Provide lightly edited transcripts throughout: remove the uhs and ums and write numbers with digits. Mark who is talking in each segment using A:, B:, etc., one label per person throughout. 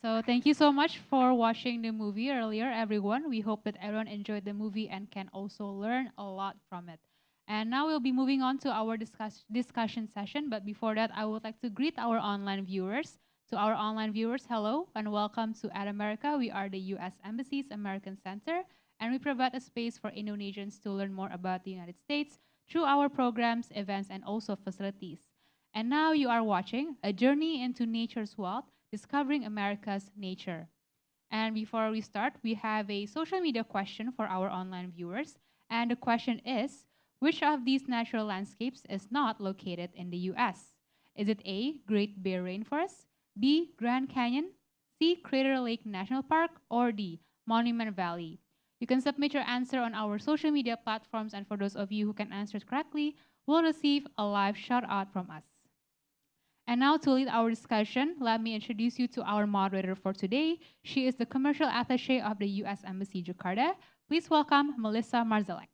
A: So thank you so much for watching the movie earlier, everyone. We hope that everyone enjoyed the movie and can also learn a lot from it. And now we'll be moving on to our discussion session. But before that, I would like to greet our online viewers. To our online viewers, hello and welcome to At America. We are the U.S. Embassy's American Center, and we provide a space for Indonesians to learn more about the United States through our programs, events, and also facilities. And now you are watching A Journey into Nature's Wealth, Discovering America's Nature. And before we start, we have a social media question for our online viewers. And the question is, which of these natural landscapes is not located in the US? Is it A, Great Bear Rainforest, B, Grand Canyon, C, Crater Lake National Park, or D, Monument Valley? You can submit your answer on our social media platforms, and for those of you who can answer it correctly, will receive a live shout out from us. And now to lead our discussion, let me introduce you to our moderator for today. She is the Commercial Attaché of the U.S. Embassy Jakarta. Please welcome Melissa Marzalek.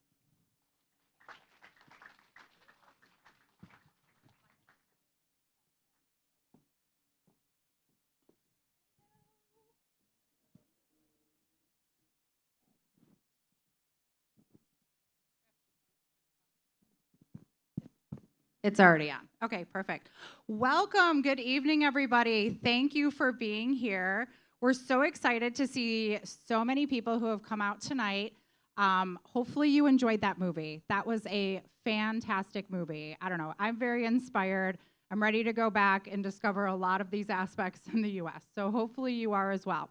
B: It's already on. Okay, perfect. Welcome. Good evening, everybody. Thank you for being here. We're so excited to see so many people who have come out tonight. Hopefully you enjoyed that movie. That was a fantastic movie. I don't know. I'm very inspired. I'm ready to go back and discover a lot of these aspects in the U.S. So hopefully you are as well.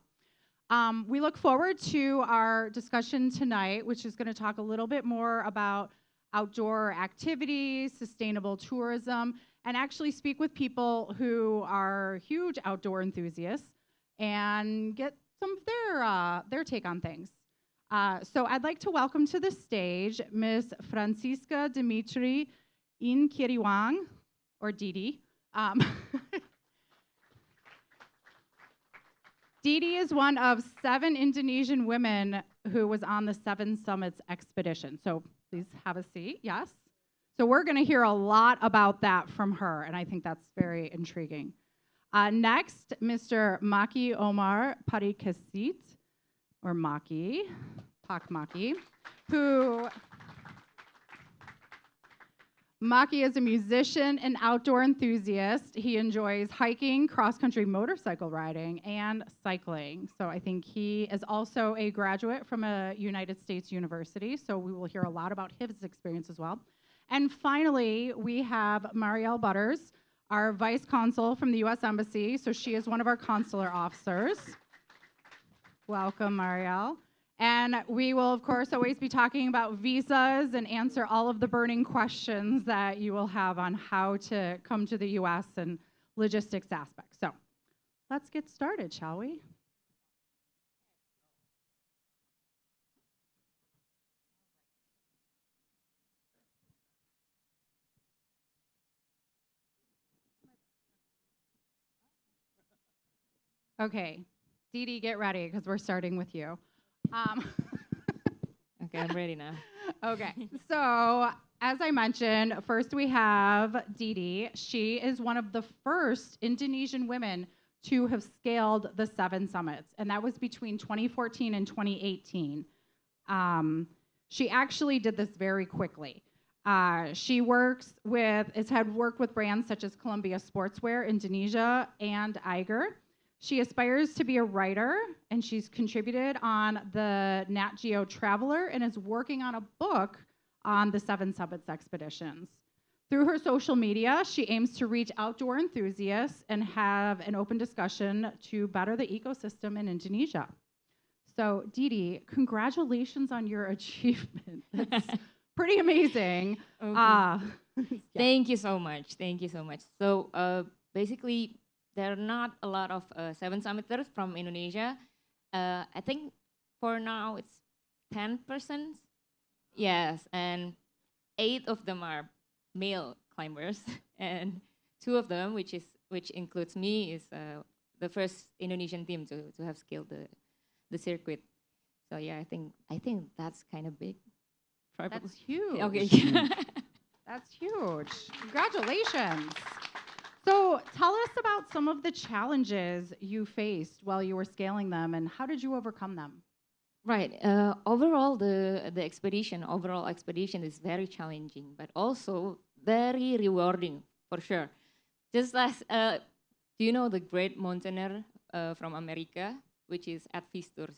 B: We look forward to our discussion tonight, which is going to talk a little bit more about outdoor activities, sustainable tourism, and actually speak with people who are huge outdoor enthusiasts and get some of their take on things. So I'd like to welcome to the stage Ms. Francisca Dimitri Inkiriwang, or Didi. Didi is one of 7 Indonesian women who was on the 7 Summits expedition. So please have a seat, yes. So we're gonna hear a lot about that from her, and I think that's very intriguing. Next, Mr. Maki Omar Parikesit, or Maki, Pak Maki, who Maki is a musician and outdoor enthusiast. He enjoys hiking, cross-country motorcycle riding, and cycling. So I think he is also a graduate from a United States university, so we will hear a lot about his experience as well. And finally, we have Marielle Butters, our vice consul from the U.S. Embassy. So she is one of our consular officers. Welcome, Marielle. And we will, of course, always be talking about visas and answer all of the burning questions that you will have on how to come to the U.S. and logistics aspects. So let's get started, shall we? Okay, Didi, get ready because we're starting with you.
C: Okay, I'm ready now.
B: Okay, so as I mentioned, first we have Didi. She is one of the first Indonesian women to have scaled the 7 summits, and that was between 2014 and 2018. She actually did this very quickly. She has had worked with brands such as Columbia Sportswear, Indonesia, and Eiger. She aspires to be a writer, and she's contributed on the Nat Geo Traveler and is working on a book on the 7 Summits expeditions. Through her social media, she aims to reach outdoor enthusiasts and have an open discussion to better the ecosystem in Indonesia. So, Didi, congratulations on your achievement. That's pretty amazing.
C: Okay.
B: Yeah.
C: Thank you so much. Thank you so much. So basically, there are not a lot of 7 summiters from Indonesia. I think for now it's 10%. Yes, and 8 of them are male climbers, and 2 of them, which includes me, is the first Indonesian team to have scaled the circuit. So yeah, I think that's kind of big. Probably.
B: That's huge.
C: Okay.
B: That's huge. Congratulations. So tell us about some of the challenges you faced while you were scaling them, and how did you overcome them?
C: Right. Overall expedition is very challenging, but also very rewarding for sure. Just as, do you know the great mountaineer from America, which is Ed Vistor?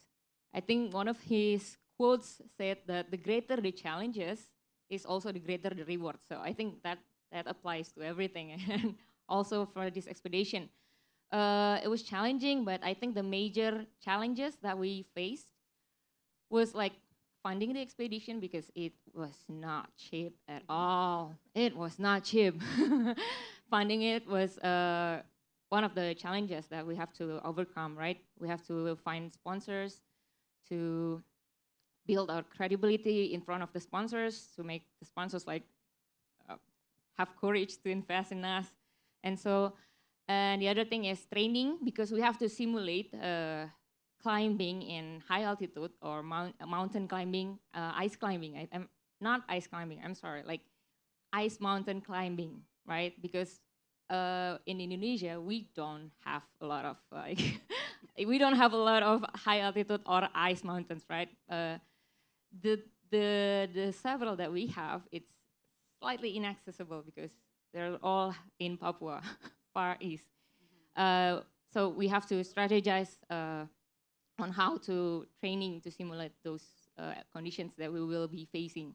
C: I think one of his quotes said that the greater the challenges is also the greater the reward. So I think that applies to everything, and also for this expedition. It was challenging, but I think the major challenges that we faced was like funding the expedition because it was not cheap at all. It was not cheap. Funding it was one of the challenges that we have to overcome, right? We have to find sponsors to build our credibility in front of the sponsors, to make the sponsors like have courage to invest in us. And so, and the other thing is training, because we have to simulate climbing in high altitude or mountain climbing, ice climbing. I'm not ice climbing, I'm sorry, like ice mountain climbing, right? Because in Indonesia, we don't have a lot of like, we don't have a lot of high altitude or ice mountains, right? The several that we have, it's slightly inaccessible because they're all in Papua, far east. So we have to strategize on how to training to simulate those conditions that we will be facing.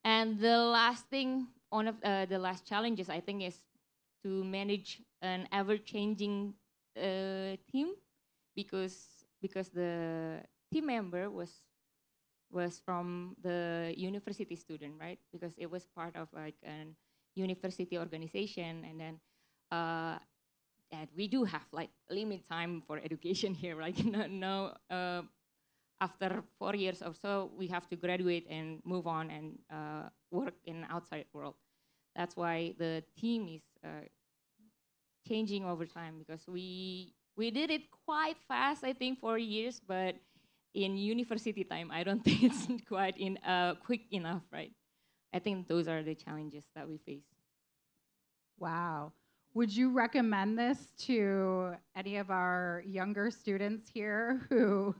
C: And the last thing, one of the last challenges, I think, is to manage an ever-changing team, because the team member was from the university student, right? Because it was part of like an university organization, and then and we do have like limit time for education here, right? No, after 4 years or so, we have to graduate and move on and work in outside world. That's why the team is changing over time, because we did it quite fast, I think 4 years, but in university time, I don't think it's quite quick enough, right? I think those are the challenges that we face.
B: Wow. Would you recommend this to any of our younger students here who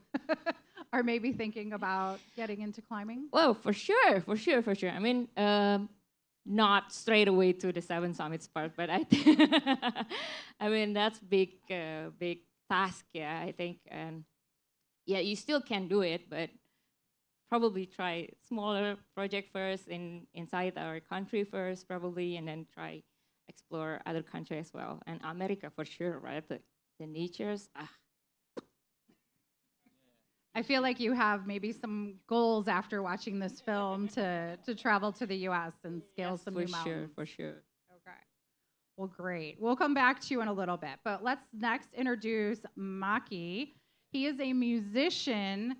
B: are maybe thinking about getting into climbing?
C: Well, for sure. I mean, not straight away to the Seven Summits part, but I mean, that's big task, yeah, I think. And yeah, you still can do it, but probably try smaller project first inside our country first, probably, and then try explore other countries as well. And America for sure, right? The natures.
B: I feel like you have maybe some goals after watching this film to travel to the U.S. and scale
C: Yes,
B: some new mountains.
C: For sure.
B: Okay. Well, great. We'll come back to you in a little bit, but let's next introduce Maki. He is a musician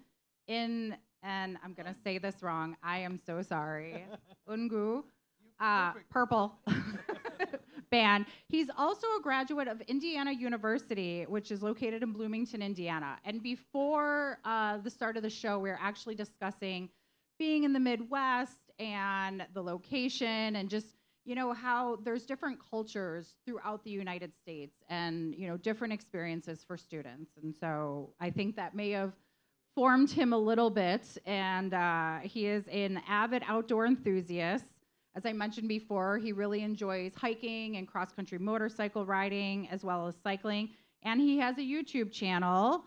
B: in, and I'm gonna say this wrong. I am so sorry. Ungu, purple band. He's also a graduate of Indiana University, which is located in Bloomington, Indiana. And before the start of the show, we were actually discussing being in the Midwest and the location, and just, you know, how there's different cultures throughout the United States, and, you know, different experiences for students. And so I think that may have formed him a little bit. And he is an avid outdoor enthusiast. As I mentioned before, he really enjoys hiking and cross-country motorcycle riding, as well as cycling. And he has a YouTube channel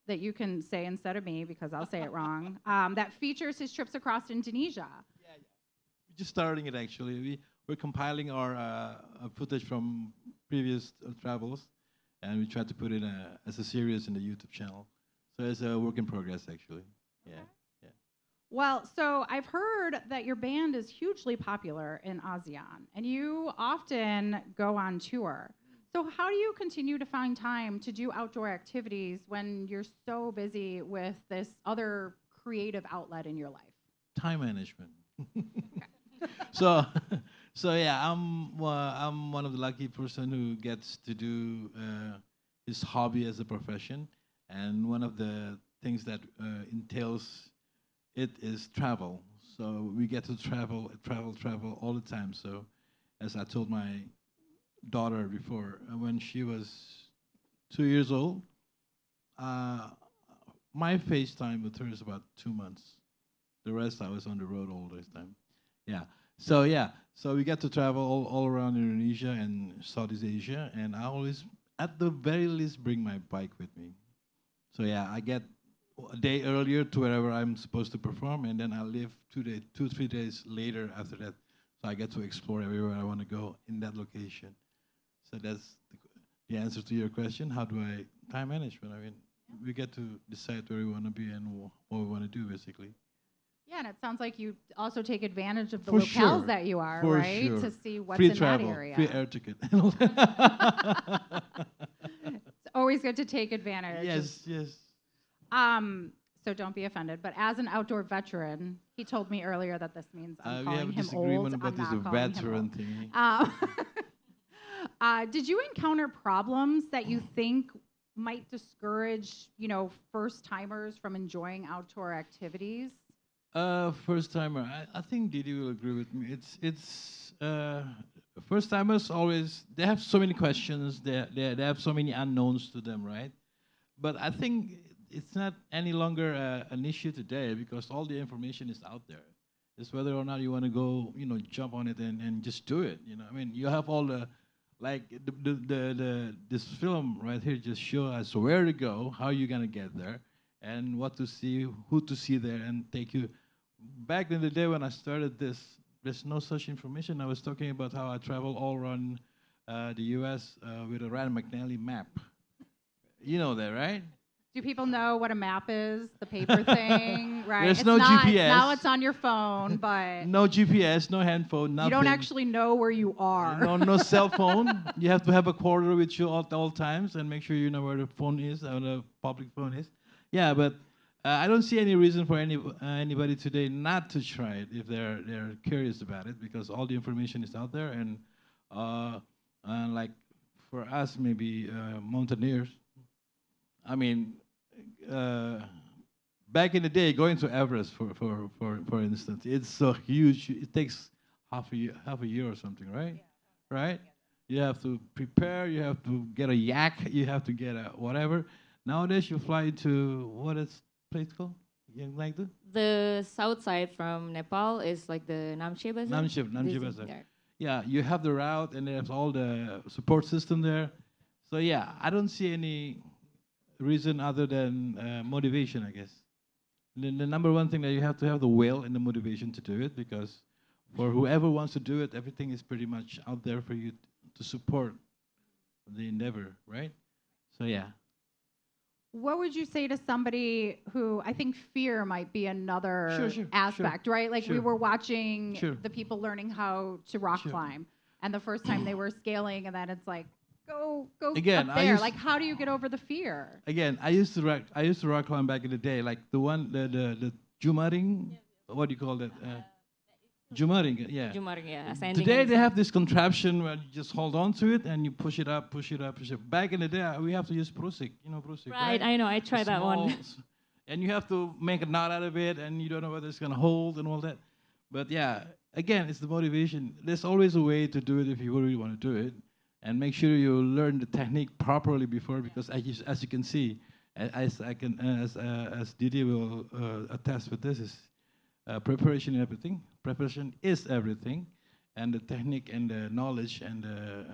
B: that you can say instead of me, because I'll say it wrong, that features his trips across Indonesia.
D: Yeah. We're just starting it, actually. We're compiling our footage from previous travels, and we try to put it as a series in the YouTube channel. So it's a work in progress, actually. Yeah.
B: Okay. Well, so I've heard that your band is hugely popular in ASEAN, and you often go on tour. So how do you continue to find time to do outdoor activities when you're so busy with this other creative outlet in your life?
D: Time management. so, so yeah, I'm one of the lucky person who gets to do his hobby as a profession, and one of the things that entails it is travel. So we get to travel all the time. So as I told my daughter before. When she was 2 years old, uh, my FaceTime with her is about 2 months. The rest I was on the road all this time. Yeah. So we get to travel all around Indonesia and Southeast Asia, and I always, at the very least, bring my bike with me. So yeah, I get a day earlier to wherever I'm supposed to perform, and then I leave 2, 3 days later after that. So I get to explore everywhere I want to go in that location. So that's the answer to your question. How do I time management? I mean, we get to decide where we want to be and what we want to do, basically.
B: Yeah, and it sounds like you also take advantage of the
D: For
B: locales
D: sure.
B: that you are,
D: For
B: right?
D: sure.
B: To see what's
D: Free
B: in
D: travel,
B: that area.
D: free air ticket.
B: It's always good to take advantage.
D: Yes.
B: So don't be offended, but as an outdoor veteran, he told me earlier that this means I'm
D: We have
B: calling
D: a
B: him
D: disagreement
B: old.
D: about
B: I'm
D: this
B: not calling him
D: veteran
B: old.
D: thingy.
B: Did you encounter problems that you think might discourage, first timers from enjoying outdoor activities?
D: First timer. I think Didi will agree with me. It's first timers always, they have so many questions. They have so many unknowns to them, right? But I think it's not any longer an issue today because all the information is out there. It's whether or not you want to go, jump on it and just do it. I mean, you have all the, like this film right here just show us where to go, how you're gonna get there, and what to see, who to see there, and take you. Back in the day when I started this, there's no such information. I was talking about how I travel all around the U.S. With a Rand McNally map. You know that, right?
B: Do people know what a map is? The paper thing, right?
D: There's
B: It's
D: no
B: not,
D: GPS.
B: Now it's on your phone, but
D: No GPS, no handphone, nothing.
B: you don't actually know where you are.
D: No cell phone. You have to have a quarter with you at all times and make sure you know where the phone is, or the public phone is. Yeah, but I don't see any reason for anybody today not to try it if they're curious about it, because all the information is out there, and like for us maybe mountaineers. I mean, back in the day, going to Everest, for instance, it's so huge. It takes half a year or something, right? Yeah. Right? You have to prepare. You have to get a yak. You have to get a whatever. Nowadays, you fly to what is place called? Like that?
C: The south side from Nepal is like the Namche Bazaar.
D: Namche Bazaar. Yeah, you have the route, and there's all the support system there. So yeah, I don't see any reason other than motivation, I guess. The number one thing that you have to have the will and the motivation to do it, because for whoever wants to do it, everything is pretty much out there for you to support the endeavor, right? So yeah.
B: What would you say to somebody who, I think fear might be another
D: Sure,
B: aspect, right? Like we were watching
D: Sure.
B: the people learning how to rock climb, and the first time they were scaling, and then it's like, go
D: Again,
B: up there. Like, how do you get over the fear?
D: Again, I used to rock climb back in the day, like the Jumaring. What do you call that? Jumaring, yeah.
C: Jumaring, yeah. Ascending
D: Today
C: and
D: they have this contraption where you just hold on to it and you push it up, push it up, push it. Back in the day, we have to use Prusik, Prusik,
C: Right, I know. I tried that one.
D: And you have to make a knot out of it, and you don't know whether it's gonna hold and all that. But yeah, again, it's the motivation. There's always a way to do it if you really want to do it, and make sure you learn the technique properly before, because as you can see, as Didi will attest with this, is preparation and everything. Preparation is everything, and the technique and the knowledge and the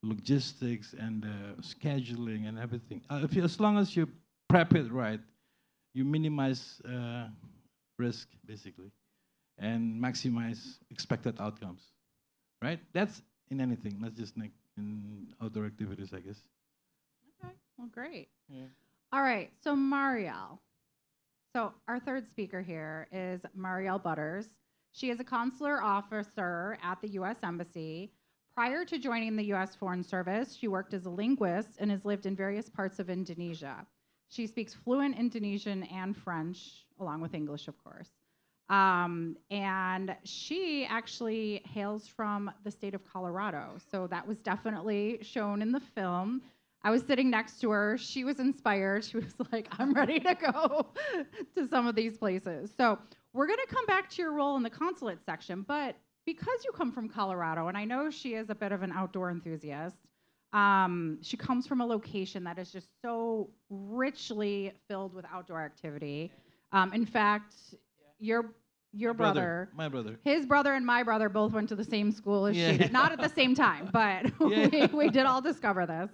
D: logistics and the scheduling and everything. As long as you prep it right, you minimize risk basically, and maximize expected outcomes. Right? That's in anything, not just like in outdoor activities, I guess.
B: Okay, well, great.
D: Yeah.
B: All right, so Marielle. So our third speaker here is Marielle Butters. She is a consular officer at the U.S. Embassy. Prior to joining the U.S. Foreign Service, she worked as a linguist and has lived in various parts of Indonesia. She speaks fluent Indonesian and French, along with English, of course. And she actually hails from the state of Colorado. So that was definitely shown in the film. I was sitting next to her. She was inspired. She was like, I'm ready to go to some of these places. So we're going to come back to your role in the consulate section. But because you come from Colorado, and I know she is a bit of an outdoor enthusiast, she comes from a location that is just so richly filled with outdoor activity. In fact, your brother,
D: my brother,
B: his brother and my brother both went to the same school as she did. Not at the same time, but we did all discover this.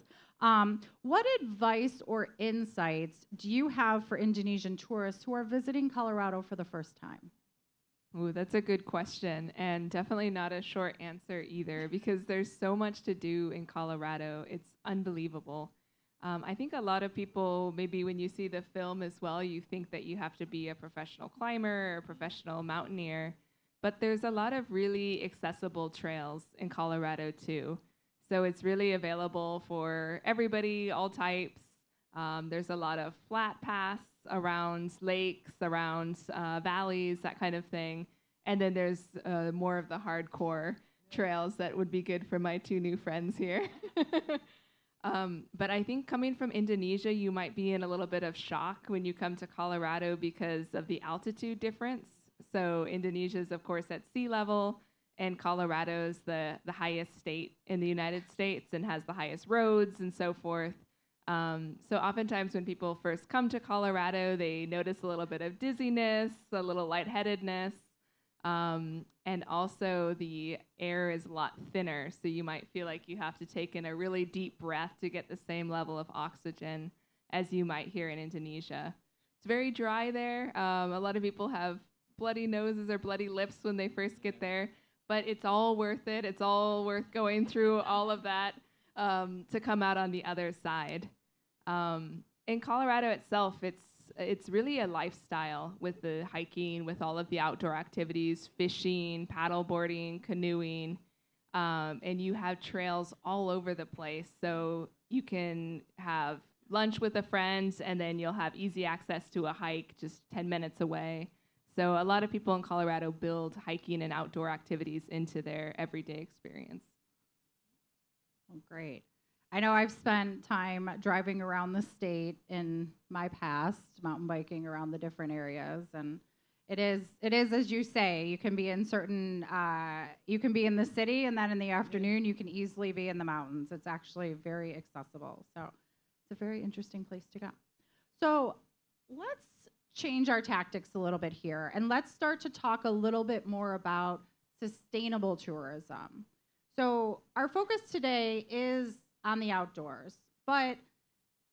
B: What advice or insights do you have for Indonesian tourists who are visiting Colorado for the first time?
E: Ooh, that's a good question, and definitely not a short answer either, because there's so much to do in Colorado. It's unbelievable. I think a lot of people, maybe when you see the film as well, you think that you have to be a professional climber or a professional mountaineer, but there's a lot of really accessible trails in Colorado too. So it's really available for everybody, all types. There's a lot of flat paths around lakes, around valleys, that kind of thing. And then there's more of the hardcore trails that would be good for my two new friends here. But I think coming from Indonesia, you might be in a little bit of shock when you come to Colorado because of the altitude difference. So Indonesia is, of course, at sea level, and Colorado is the highest state in the United States and has the highest roads and so forth. So oftentimes when people first come to Colorado, they notice a little bit of dizziness, a little lightheadedness, and also the air is a lot thinner, so you might feel like you have to take in a really deep breath to get the same level of oxygen as you might here in Indonesia. It's very dry there. A lot of people have bloody noses or bloody lips when they first get there, but it's all worth it. It's all worth going through all of that to come out on the other side. In Colorado itself, it's really a lifestyle with the hiking, with all of the outdoor activities, fishing, paddleboarding, canoeing, and you have trails all over the place. So you can have lunch with a friend, and then you'll have easy access to a hike just 10 minutes away. So a lot of people in Colorado build hiking and outdoor activities into their everyday experience.
B: Well, great. I know I've spent time driving around the state in my past, mountain biking around the different areas, and it is as you say. You can be in certain, you can be in the city, and then in the afternoon you can easily be in the mountains. It's actually very accessible, so it's a very interesting place to go. So let's change our tactics a little bit here, and let's start to talk a little bit more about sustainable tourism. So our focus today is on the outdoors, but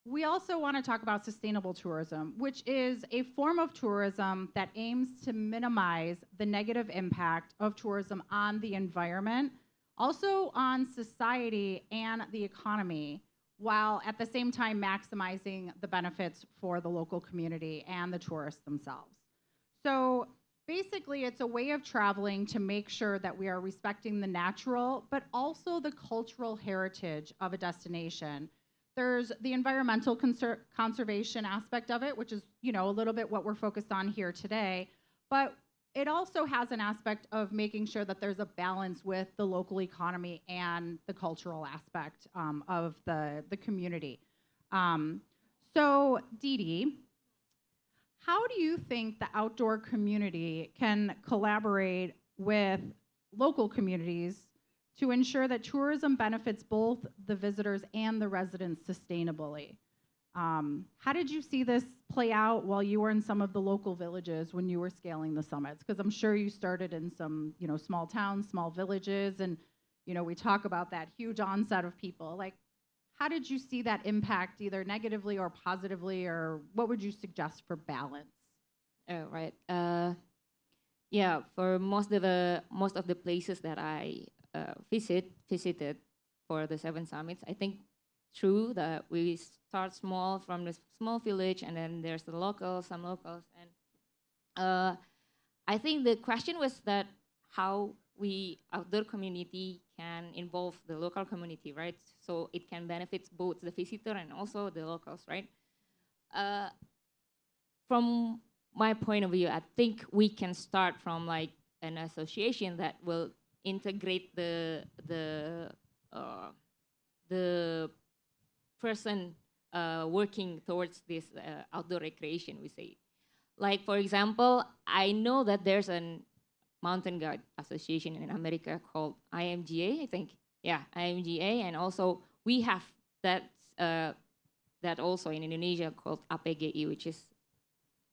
B: we also want to talk about sustainable tourism, which is a form of tourism that aims to minimize the negative impact of tourism on the environment, also on society and the economy, while at the same time maximizing the benefits for the local community and the tourists themselves. So basically, it's a way of traveling to make sure that we are respecting the natural, but also the cultural heritage of a destination. There's the environmental conservation aspect of it, which is, a little bit what we're focused on here today, but it also has an aspect of making sure that there's a balance with the local economy and the cultural aspect of the community. So, Dee Dee, how do you think the outdoor community can collaborate with local communities to ensure that tourism benefits both the visitors and the residents sustainably? How did you see this play out while you were in some of the local villages when you were scaling the summits? Because I'm sure you started in some, small towns, small villages, and, we talk about that huge onset of people. Like, how did you see that impact either negatively or positively, or what would you suggest for balance?
C: Oh, right. Yeah, for most of the places that I visited for the 7 summits, I think true that we start small from the small village, and then there's some locals, and I think the question was that how we outdoor community can involve the local community, right? So it can benefit both the visitor and also the locals, right? From my point of view, I think we can start from like an association that will integrate the person working towards this outdoor recreation, we say. Like, for example, I know that there's an mountain guide association in America called IMGA, I think. Yeah, IMGA, and also we have that that also in Indonesia called APGI, which is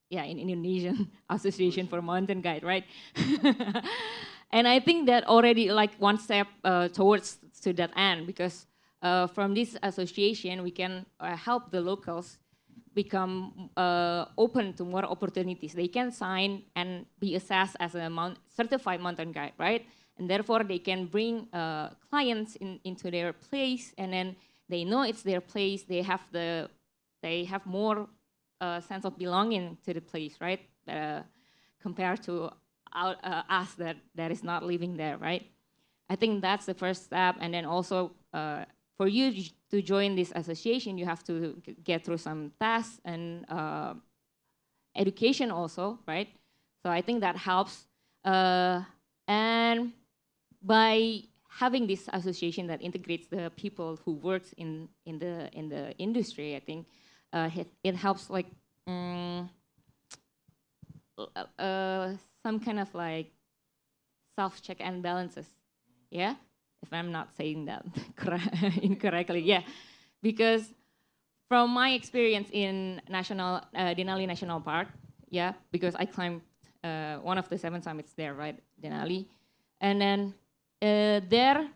C: in Indonesian Association for Mountain Guide, right? And I think that already like one step towards to that end, because from this association we can help the locals become open to more opportunities. They can sign and be assessed as a certified mountain guide, right? And therefore they can bring clients into their place, and then they know it's their place. They have more sense of belonging to the place, right? Compared to us that is not living there, right? I think that's the first step. And then also for you to join this association, you have to get through some tests and education also, right? So I think that helps. And by having this association that integrates the people who works in the industry, I think it helps like some kind of like self-check and balances, yeah? If I'm not saying that incorrectly, yeah. Because from my experience in Denali National Park, yeah, because I climbed one of the 7 summits there, right, Denali. And then there,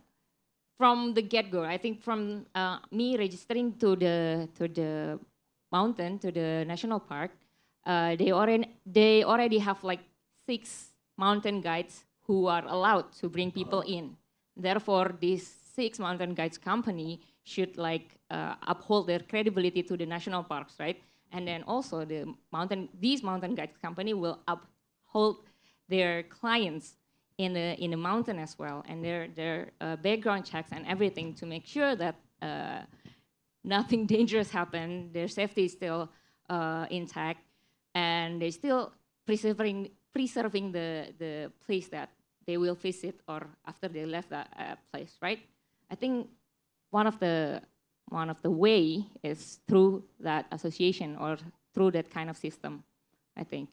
C: from the get-go, I think from me registering to the mountain, to the national park, they already have like 6 mountain guides who are allowed to bring people in. Therefore, this 6 mountain guides company should like uphold their credibility to the national parks, right? And then also these mountain guides company will uphold their clients in the mountain as well, and their background checks and everything to make sure that nothing dangerous happen, their safety is still intact, and they're still preserving the place that they will visit or after they left that place, right? I think one of the way is through that association or through that kind of system, I think.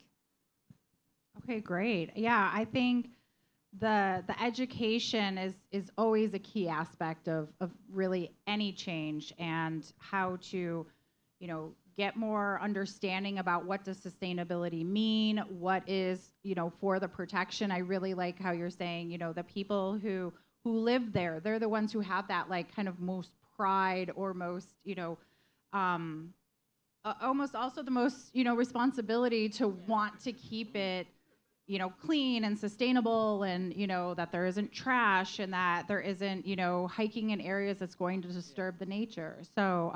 B: Okay, great. Yeah, I think the education is always a key aspect of really any change, and how to, get more understanding about what does sustainability mean, what is, for the protection. I really like how you're saying, the people who live there, they're the ones who have that like kind of most pride or most, almost also the most, responsibility to want to keep it, clean and sustainable, and, that there isn't trash, and that there isn't, hiking in areas that's going to disturb the nature. So,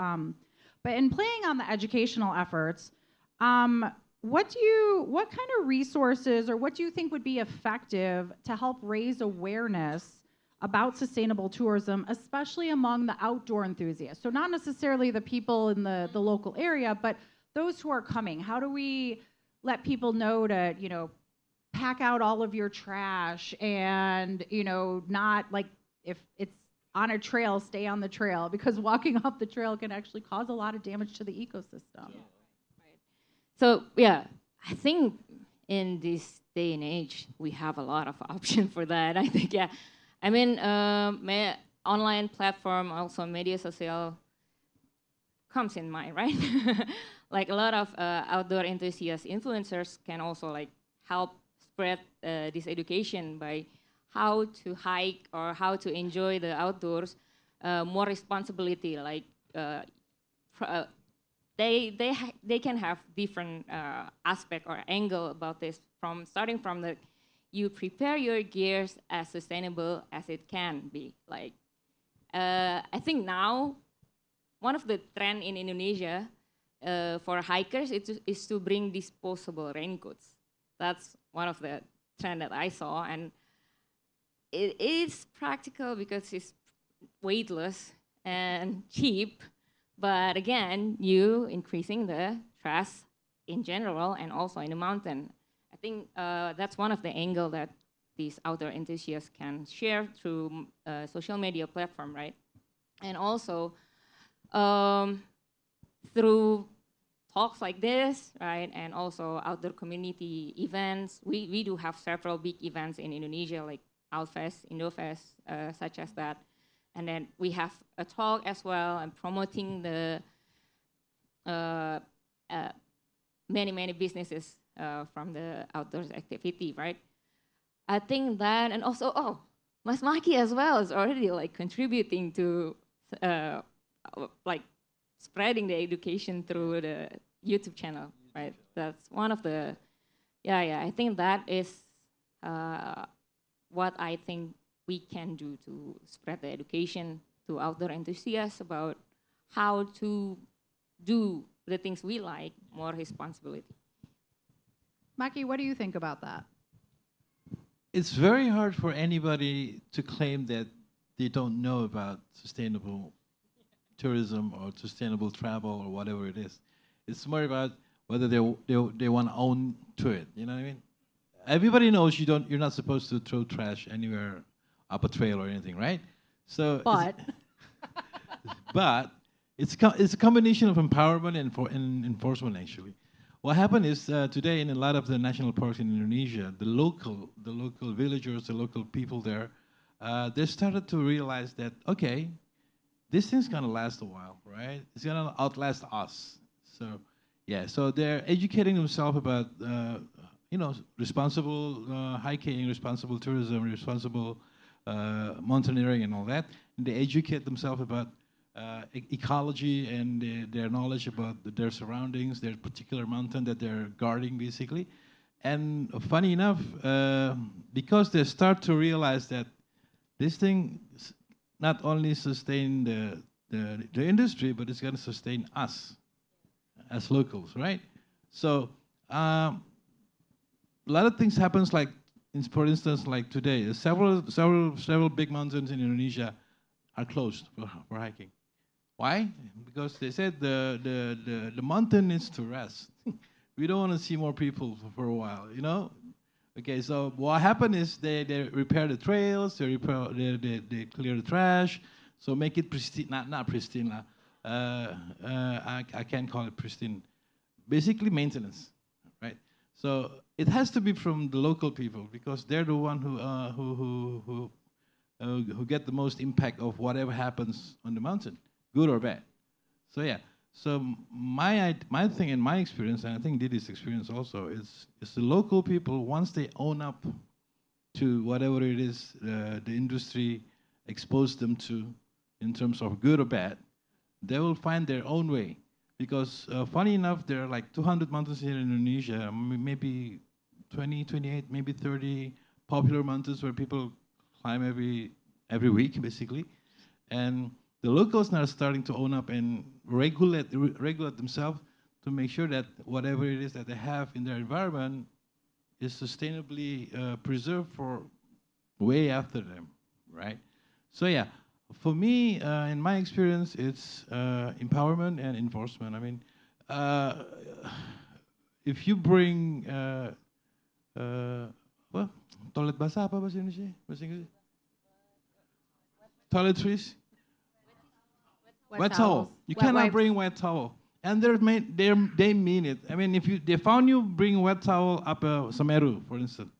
B: but in playing on the educational efforts, what kind of resources, or what do you think would be effective to help raise awareness about sustainable tourism, especially among the outdoor enthusiasts? So not necessarily the people in the local area, but those who are coming. How do we let people know to, pack out all of your trash, and, not like, if it's on a trail, stay on the trail, because walking off the trail can actually cause a lot of damage to the ecosystem.
C: Yeah. Right. So yeah, I think in this day and age, we have a lot of options for that. I think, yeah. I mean, online platform, also media social comes in mind, right? Like a lot of outdoor enthusiast influencers can also like help spread this education by how to hike or how to enjoy the outdoors, more responsibility. Like they can have different aspect or angle about this, from starting from the you prepare your gears as sustainable as it can be. Like I think now one of the trend in Indonesia for hikers is to bring disposable raincoats. That's one of the trend that I saw, and it is practical because it's weightless and cheap, but again, you increasing the trash in general and also in the mountain. I think that's one of the angle that these outdoor enthusiasts can share through social media platform, right? And also through talks like this, right? And also outdoor community events. We do have several big events in Indonesia, like Outfest, Indofest, such as that. And then we have a talk as well and promoting the uh, many businesses from the outdoors activity, right? I think that, and also, oh, Mas Maki as well is already like contributing to uh, like spreading the education through the YouTube channel, right? That's one of the, yeah, I think that is what I think we can do to spread the education to outdoor enthusiasts about how to do the things we like more responsibility.
B: Maki, what do you think about that?
D: It's very hard for anybody to claim that they don't know about sustainable tourism or sustainable travel or whatever it is. It's more about whether they want to own to it. You know what I mean? Everybody knows you're not supposed to throw trash anywhere up a trail or anything, right? So,
B: But
D: but it's a combination of empowerment and enforcement actually. What happened is today in a lot of the national parks in Indonesia, the local villagers, the local people there, they started to realize that okay, this thing's gonna last a while, right? It's gonna outlast us. So yeah, so they're educating themselves about responsible hiking, responsible tourism, responsible mountaineering, and all that. And they educate themselves about ecology and their knowledge about their surroundings, their particular mountain that they're guarding, basically. And funny enough, because they start to realize that this thing not only sustain the industry, but it's going to sustain us as locals, right? So a lot of things happens like, for instance, like today, several big mountains in Indonesia are closed for hiking. Why? Because they said the mountain needs to rest. We don't want to see more people for a while, you know? Okay, so what happened is they repair the trails, they clear the trash, so make it pristine, not pristine. I can't call it pristine. Basically maintenance, right? So it has to be from the local people because they're the one who get the most impact of whatever happens on the mountain, good or bad. So yeah. So my thing in my experience, and I think Didi's experience also, is the local people, once they own up to whatever it is the industry exposed them to in terms of good or bad, they will find their own way. Because funny enough, there are like 200 mountains here in Indonesia, maybe 20, 28, maybe 30 popular mountains where people climb every week, basically. And the locals now are starting to own up and regulate themselves to make sure that whatever it is that they have in their environment is sustainably preserved for way after them, right? So yeah, for me, in my experience, it's empowerment and enforcement. I mean, if you bring, well, toilet basah apa bahasa Indonesia? Bahasa Inggris? Toiletries? Wet towel. You cannot bring wet towel. And they mean it. I mean, if they found you bring wet towel up Semeru, for instance,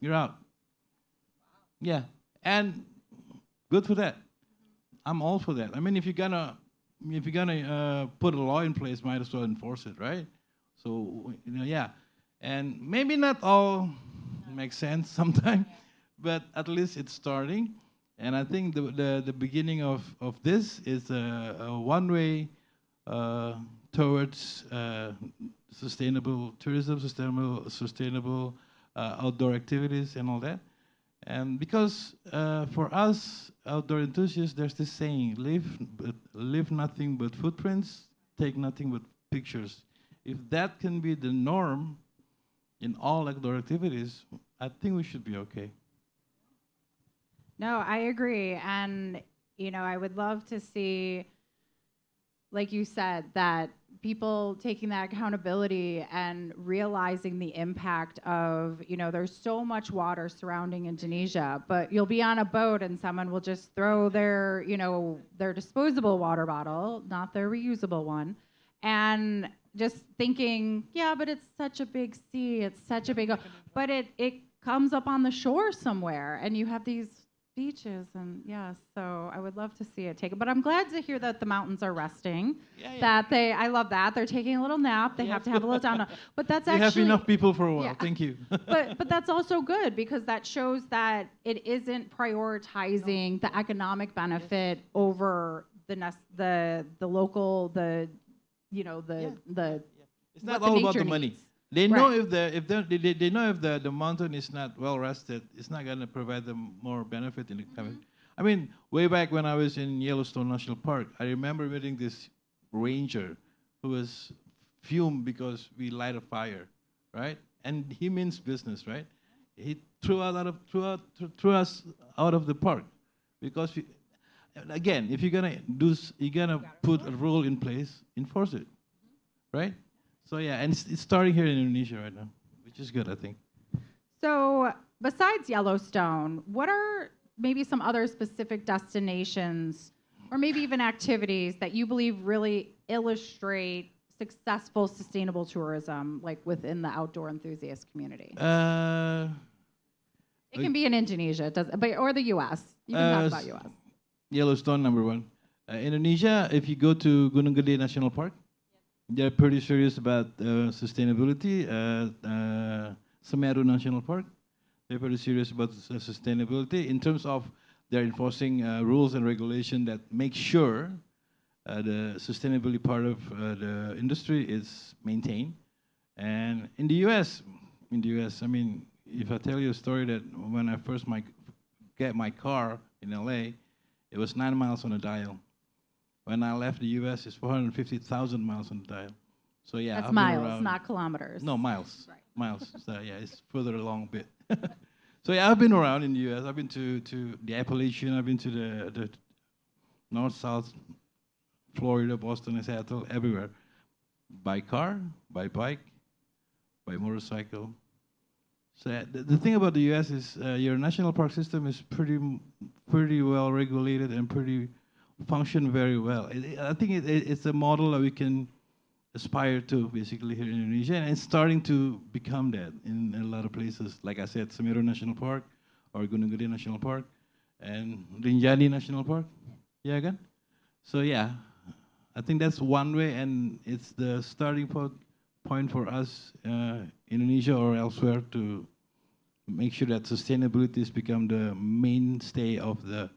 D: you're out. Yeah, and good for that. I'm all for that. I mean, if you're gonna put a law in place, might as well enforce it, right? So yeah, and maybe not all makes sense sometimes, but at least it's starting. And I think the beginning of this is a one-way towards sustainable tourism, sustainable outdoor activities, and all that. And because for us outdoor enthusiasts, there's this saying: leave nothing but footprints, take nothing but pictures. If that can be the norm in all outdoor activities, I think we should be okay.
B: no, I agree. And, I would love to see, like you said, that people taking that accountability and realizing the impact of, there's so much water surrounding Indonesia, but you'll be on a boat and someone will just throw their disposable water bottle, not their reusable one. And just thinking, yeah, but it's such a big sea, it's such a big, but it comes up on the shore somewhere, and you have these beaches, and yeah, so I would love to see it taken. But I'm glad to hear that the mountains are resting. That I love that they're taking a little nap. They have to have a little down. But that's
D: you
B: actually
D: have enough people for a while.
B: Yeah.
D: Thank you.
B: but that's also good because that shows that it isn't prioritizing the economic benefit over the local the
D: It's not
B: what the
D: all about
B: nature
D: the money.
B: needs.
D: They know
B: Right.
D: if they know if the mountain is not well rested, it's not going to provide them more benefit in the coming. I mean, way back when I was in Yellowstone National Park, I remember meeting this ranger who was fumed because we light a fire, right? And he means business, right? He threw us out of the park because we, again, if you're gonna put a rule in place, enforce it, right? So yeah, and it's starting here in Indonesia right now, which is good, I think.
B: So besides Yellowstone, what are maybe some other specific destinations or maybe even activities that you believe really illustrate successful sustainable tourism, like within the outdoor enthusiast community? It can be in Indonesia, or the U.S. You can talk about U.S.
D: Yellowstone, number one. Indonesia, if you go to Gunung Gede National Park, they're pretty serious about sustainability. Semeru National Park, they're pretty serious about sustainability in terms of they're enforcing rules and regulation that make sure the sustainability part of the industry is maintained. And in the U.S., I mean, if I tell you a story that when I first get my car in LA, it was 9 miles on the dial. When I left the U.S., it's 450,000 miles on the dial. So yeah,
B: That's
D: I've been
B: miles,
D: around.
B: not kilometers.
D: No, miles.
B: Right.
D: Miles. So yeah, it's further along a bit. So yeah, I've been around in the U.S. I've been to the Appalachian. I've been to the north, south, Florida, Boston, Seattle, everywhere. By car, by bike, by motorcycle. So the thing about the U.S. is your national park system is pretty well regulated and pretty function very well. I think it's a model that we can aspire to basically here in Indonesia, and it's starting to become that in a lot of places. Like I said, Semeru National Park or Gunung Gede National Park and Rinjani National Park. Yeah, again. So yeah, I think that's one way, and it's the starting point for us, Indonesia or elsewhere, to make sure that sustainability has become the mainstay of the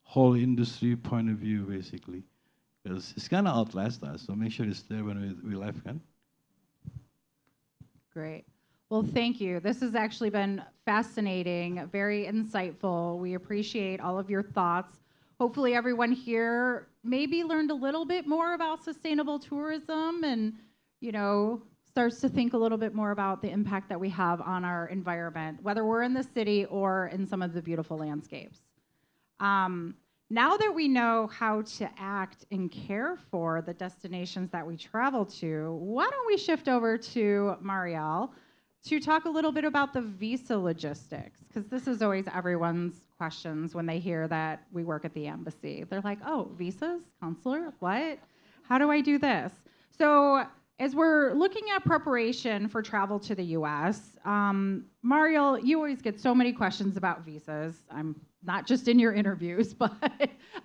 D: whole industry point of view, basically. Because it's going to outlast us, so make sure it's there when we left, kan?
B: Great. Well, thank you. This has actually been fascinating, very insightful. We appreciate all of your thoughts. Hopefully everyone here maybe learned a little bit more about sustainable tourism and, starts to think a little bit more about the impact that we have on our environment, whether we're in the city or in some of the beautiful landscapes. Now that we know how to act and care for the destinations that we travel to, why don't we shift over to Marielle to talk a little bit about the visa logistics, because this is always everyone's questions when they hear that we work at the embassy. They're like, oh, visas, consular, what? How do I do this? So as we're looking at preparation for travel to the US, Marielle, you always get so many questions about visas. I'm not just in your interviews, but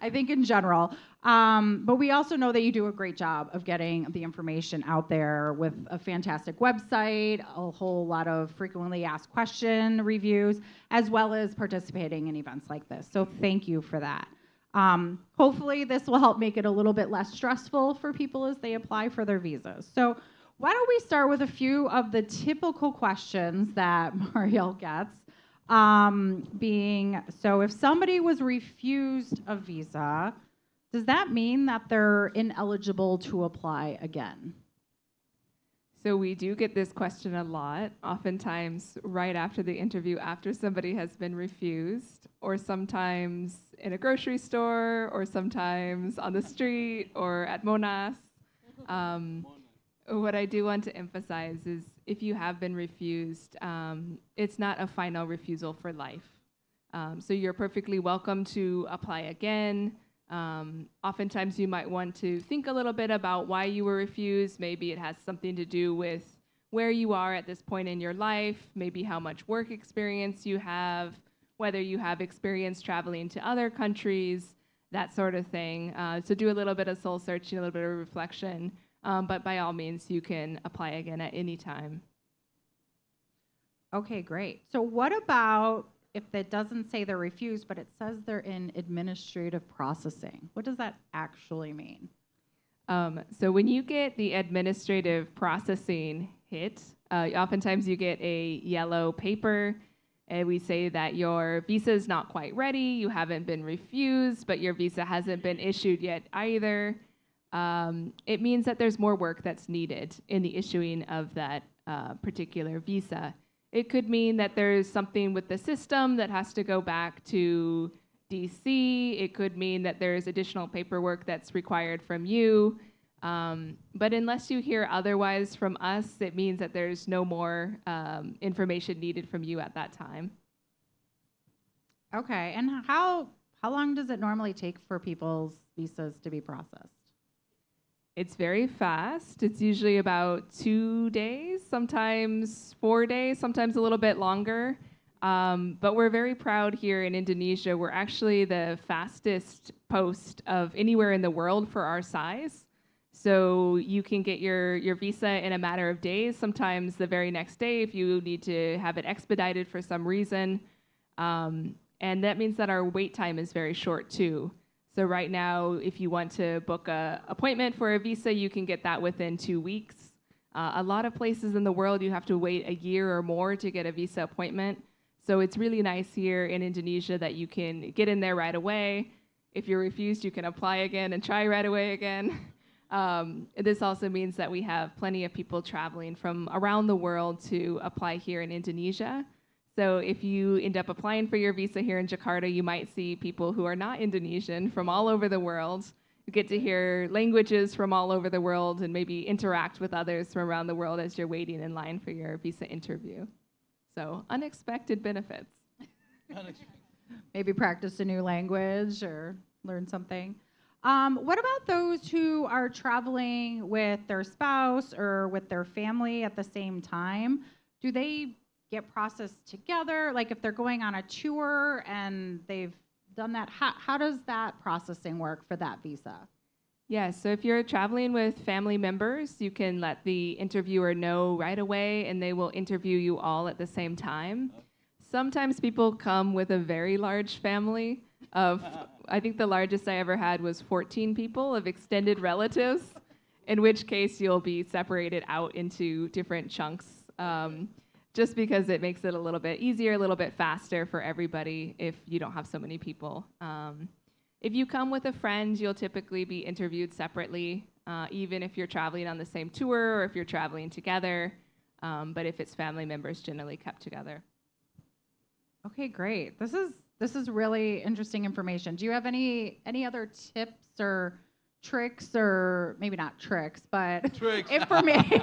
B: I think in general. But we also know that you do a great job of getting the information out there with a fantastic website, a whole lot of frequently asked question reviews, as well as participating in events like this. So thank you for that. Hopefully this will help make it a little bit less stressful for people as they apply for their visas. So why don't we start with a few of the typical questions that Marielle gets. So if somebody was refused a visa, does that mean that they're ineligible to apply again?
E: So we do get this question a lot, oftentimes right after the interview, after somebody has been refused, or sometimes in a grocery store, or sometimes on the street, or at Monas. What I do want to emphasize is if you have been refused, it's not a final refusal for life. So you're perfectly welcome to apply again. Oftentimes you might want to think a little bit about why you were refused. Maybe it has something to do with where you are at this point in your life, maybe how much work experience you have, whether you have experience traveling to other countries, that sort of thing. So do a little bit of soul searching, a little bit of reflection, but by all means, you can apply again at any time.
B: Okay, great. So what about if it doesn't say they're refused, but it says they're in administrative processing? What does that actually mean?
E: So when you get the administrative processing hit, oftentimes you get a yellow paper, and we say that your visa is not quite ready, you haven't been refused, but your visa hasn't been issued yet either. It means that there's more work that's needed in the issuing of that particular visa. It could mean that there's something with the system that has to go back to DC. It could mean that there's additional paperwork that's required from you. But unless you hear otherwise from us, it means that there's no more information needed from you at that time.
B: Okay, and how long does it normally take for people's visas to be processed?
E: It's very fast. It's usually about 2 days, sometimes 4 days, sometimes a little bit longer. But we're very proud here in Indonesia. We're actually the fastest post of anywhere in the world for our size. So you can get your visa in a matter of days, sometimes the very next day if you need to have it expedited for some reason. And that means that our wait time is very short too. So right now, if you want to book an appointment for a visa, you can get that within 2 weeks. A lot of places in the world, you have to wait a year or more to get a visa appointment. So it's really nice here in Indonesia that you can get in there right away. If you're refused, you can apply again and try right away again. This also means that we have plenty of people traveling from around the world to apply here in Indonesia. So if you end up applying for your visa here in Jakarta, you might see people who are not Indonesian from all over the world. You get to hear languages from all over the world and maybe interact with others from around the world as you're waiting in line for your visa interview. So unexpected benefits.
B: Maybe practice a new language or learn something. What about those who are traveling with their spouse or with their family at the same time? Do they get processed together? Like if they're going on a tour and they've done that, how does that processing work for that visa?
E: Yeah, so if you're traveling with family members, you can let the interviewer know right away and they will interview you all at the same time. Sometimes people come with a very large family of, I think the largest I ever had was 14 people of extended relatives, in which case you'll be separated out into different chunks, just because it makes it a little bit easier, a little bit faster for everybody if you don't have so many people. If you come with a friend, you'll typically be interviewed separately, even if you're traveling on the same tour or if you're traveling together. But if it's family members, generally kept together.
B: Okay, great. This is really interesting information. Do you have any other tips or tricks, or maybe not tricks, but
D: Tricks.
B: information?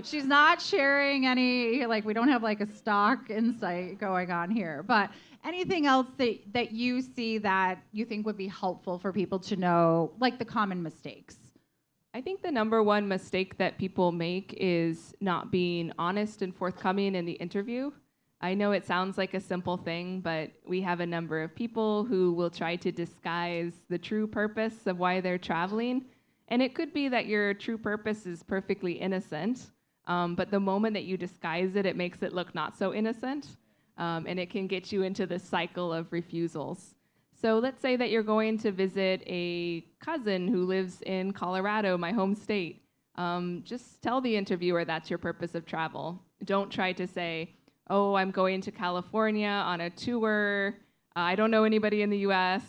B: She's not sharing any, like we don't have like a stock insight going on here, but anything else that you see that you think would be helpful for people to know, like the common mistakes?
E: I think the number one mistake that people make is not being honest and forthcoming in the interview. I know it sounds like a simple thing, but we have a number of people who will try to disguise the true purpose of why they're traveling. And it could be that your true purpose is perfectly innocent, but the moment that you disguise it, it makes it look not so innocent. And it can get you into this cycle of refusals. So let's say that you're going to visit a cousin who lives in Colorado, my home state. Just tell the interviewer that's your purpose of travel. Don't try to say, oh, I'm going to California on a tour. I don't know anybody in the US.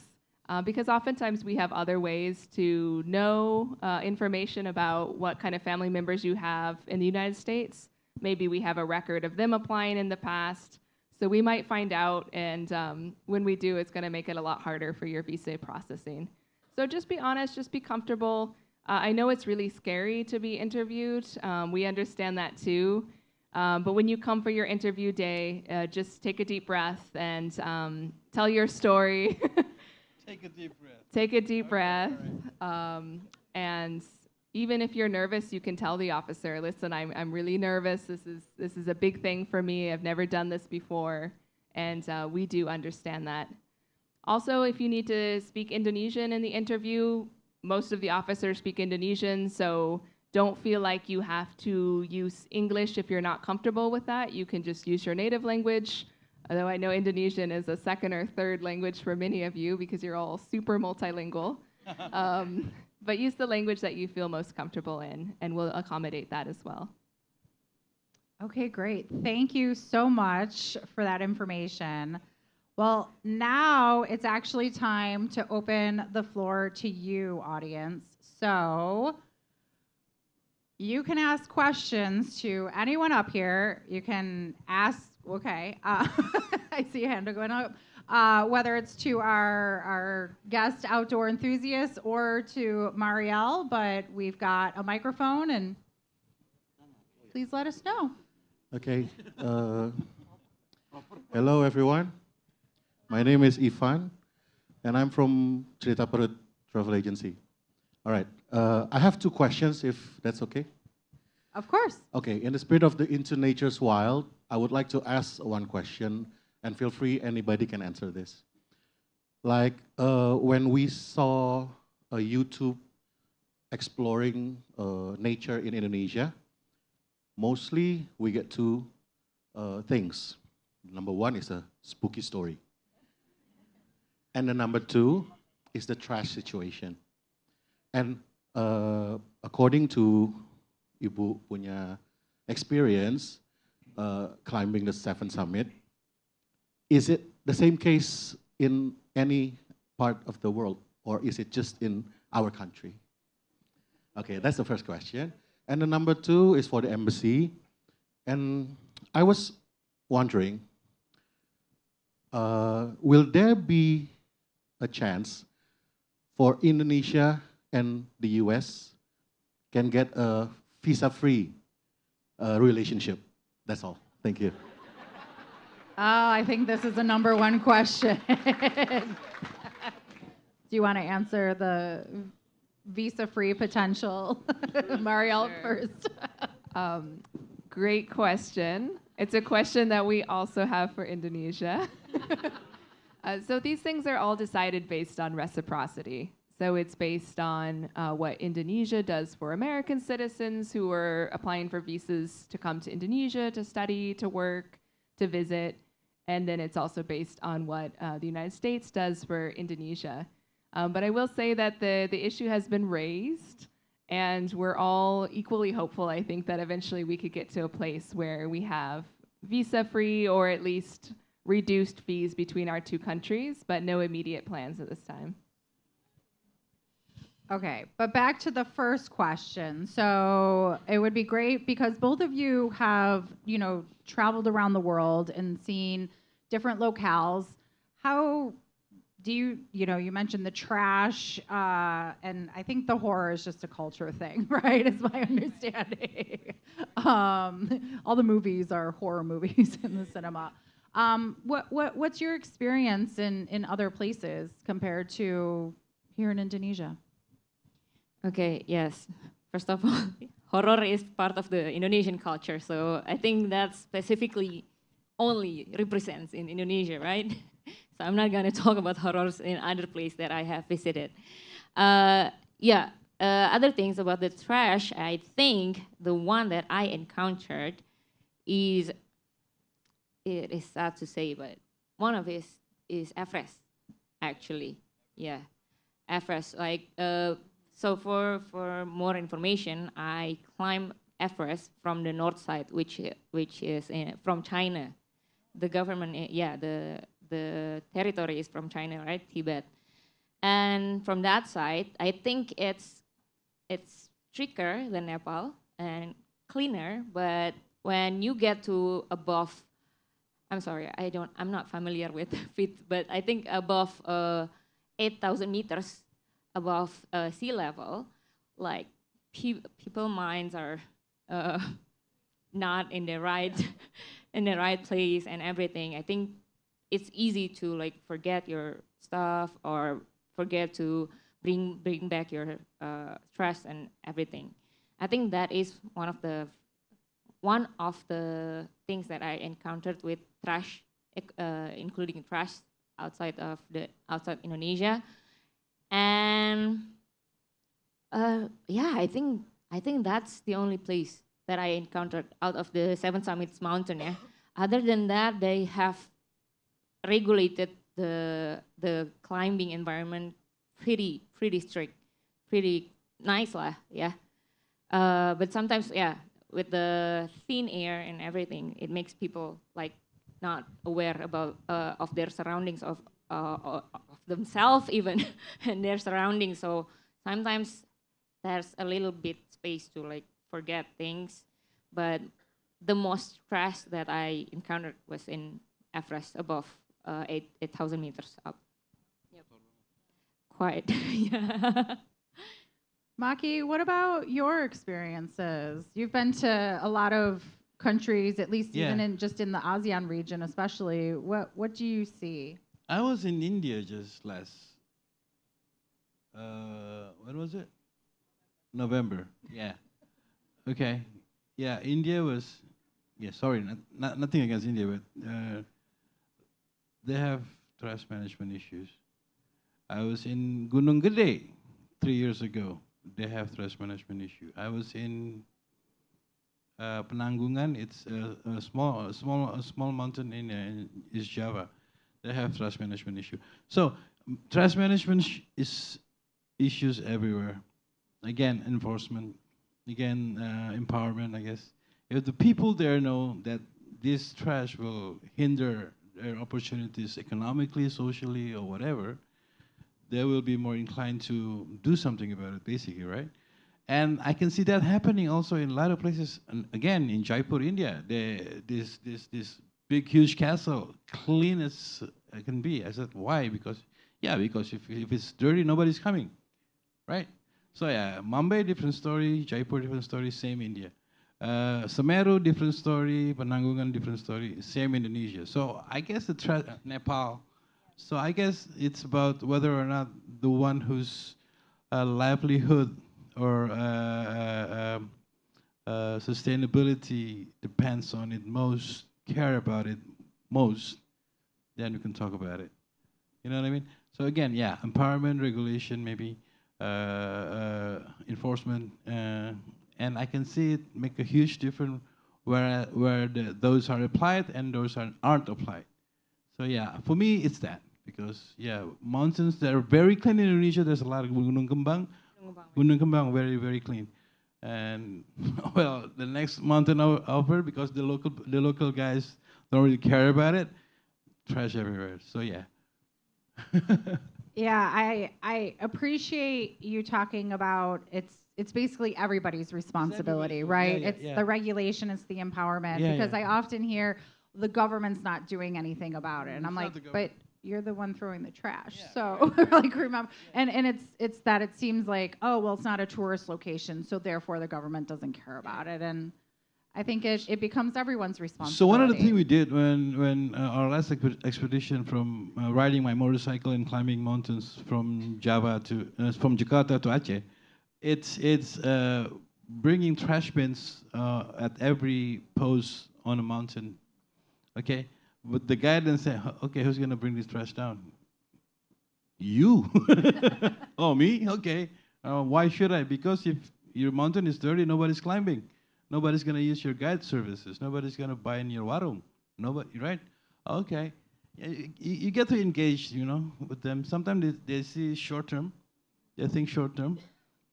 E: Because oftentimes we have other ways to know information about what kind of family members you have in the United States. Maybe we have a record of them applying in the past. So we might find out, and when we do, it's going to make it a lot harder for your visa processing. So just be honest, just be comfortable. I know it's really scary to be interviewed. We understand that too. But when you come for your interview day, just take a deep breath and tell your story.
D: Take a deep breath.
E: Take a deep
D: Okay,
E: breath.
D: all
E: And even if you're nervous, you can tell the officer, listen, I'm really nervous. This is a big thing for me. I've never done this before. And we do understand that. Also, if you need to speak Indonesian in the interview, most of the officers speak Indonesian, so don't feel like you have to use English if you're not comfortable with that. You can just use your native language. Although I know Indonesian is a second or third language for many of you because you're all super multilingual. But use the language that you feel most comfortable in, and we'll accommodate that as well.
B: Okay, great. Thank you so much for that information. Well, now it's actually time to open the floor to you, audience. So you can ask questions to anyone up here. You can ask, okay, I see a hand going up. Whether it's to our guest outdoor enthusiasts or to Marielle, but we've got a microphone, and please let us know.
F: Okay. Hello, everyone. My name is Ivan, and I'm from Cerita Perut Travel Agency. All right. I have two questions, if that's okay.
B: Of course.
F: Okay. In the spirit of the Into Nature's Wild, I would like to ask one question, and feel free, anybody can answer this. Like when we saw a YouTube exploring nature in Indonesia, mostly we get two things. Number one is a spooky story. And the number two is the trash situation. And according to Ibu punya experience climbing the Seven Summit, is it the same case in any part of the world, or is it just in our country? Okay, that's the first question. And the number two is for the embassy. And I was wondering, will there be a chance for Indonesia and the US can get a visa-free relationship? That's all. Thank you.
B: Oh, I think this is the number one question. Do you want to answer the visa-free potential? Marielle first.
E: Great question. It's a question that we also have for Indonesia. So these things are all decided based on reciprocity. So it's based on what Indonesia does for American citizens who are applying for visas to come to Indonesia to study, to work, to visit. And then it's also based on what the United States does for Indonesia. But I will say that the issue has been raised, and we're all equally hopeful, I think, that eventually we could get to a place where we have visa-free or at least reduced fees between our two countries, but no immediate plans at this time.
B: Okay, but back to the first question. So it would be great because both of you have, traveled around the world and seen different locales. How do you mentioned the trash, and I think the horror is just a culture thing, right? Is my understanding. All the movies are horror movies in the cinema. What's your experience in other places compared to here in Indonesia?
C: Okay, yes. First of all, horror is part of the Indonesian culture, so I think that specifically only represents in Indonesia, right? So I'm not going to talk about horrors in other places that I have visited. Other things about the trash, I think the one that I encountered it is sad to say, but one of it is Everest, actually. Yeah, Everest, so for more information, I climbed Everest from the north side, which is from China. The government, the territory is from China, right? Tibet. And from that side, I think it's stricter than Nepal and cleaner. But when you get to above, I'm sorry, I'm not familiar with feet, but I think above 8,000 meters above sea level, like people minds are not in the right place and everything. I think it's easy to forget your stuff or forget to bring back your trash and everything. I think that is one of the things that I encountered with trash, including trash outside Indonesia. And yeah, I think that's the only place that I encountered out of the Seven Summits mountain. Yeah. Other than that, they have regulated the climbing environment pretty strict, pretty nice lah. Yeah. But sometimes, yeah, with the thin air and everything, it makes people like not aware about of their surroundings, of themselves even and their surroundings. So sometimes there's a little bit space to like forget things. But the most trash that I encountered was in Everest, above 8,000 meters up. Yep. Quite, yeah.
B: Maki, what about your experiences? You've been to a lot of countries, at least even
D: Yeah.
B: in just in the ASEAN region, especially. What do you see?
D: I was in India just last. When was it? November. Yeah. Okay. Yeah, India was. Yeah, sorry, nothing against India, but they have trash management issues. I was in Gunung Gede 3 years ago. They have trash management issue. I was in Penanggungan. It's a small mountain in East Java. They have trash management issue. So trash management is issues everywhere. Again, enforcement. Again, empowerment, I guess. If the people there know that this trash will hinder their opportunities economically, socially, or whatever, they will be more inclined to do something about it, basically, right? And I can see that happening also in a lot of places. And again, in Jaipur, India, this big, huge castle, clean as it can be. I said, why? Because if it's dirty, nobody's coming, right? So yeah, Mumbai, different story. Jaipur, different story. Same India. Semeru, different story. Penanggungan, different story. Same Indonesia. So I guess Nepal. So I guess it's about whether or not the one whose livelihood or sustainability depends on it most, care about it most, then we can talk about it. You know what I mean? So again, yeah, empowerment, regulation, maybe enforcement, and I can see it make a huge difference where those are applied and those aren't applied. So yeah, for me it's that, because yeah, mountains that are very clean in Indonesia. There's a lot of Gunung Kembang, very very clean, and well, the next mountain over, because the local guys don't really care about it, trash everywhere. So yeah.
B: Yeah, I appreciate you talking about it's basically everybody's responsibility, right?
D: Yeah,
B: It's
D: yeah.
B: the regulation, it's the empowerment.
D: Yeah,
B: because
D: yeah.
B: I often hear the government's not doing anything about it, and I'm
D: It's not
B: like,
D: the
B: but
D: government.
B: you're the one throwing the trash.
D: Yeah,
B: So like remember, and it's that it seems like, oh well, it's not a tourist location, so therefore the government doesn't care about it, and I think it becomes everyone's responsibility.
D: So one of the things we did when our last expedition from riding my motorcycle and climbing mountains from from Jakarta to Aceh, it's bringing trash bins at every post on a mountain. Okay, but the guy then said, okay, who's gonna bring this trash down? You. Oh, me? Okay. Why should I? Because if your mountain is dirty, nobody's climbing. Nobody's going to use your guide services. Nobody's going to buy in your warung. Nobody, right? Okay. Yeah, you get to engage, with them. Sometimes they see short term. They think short term.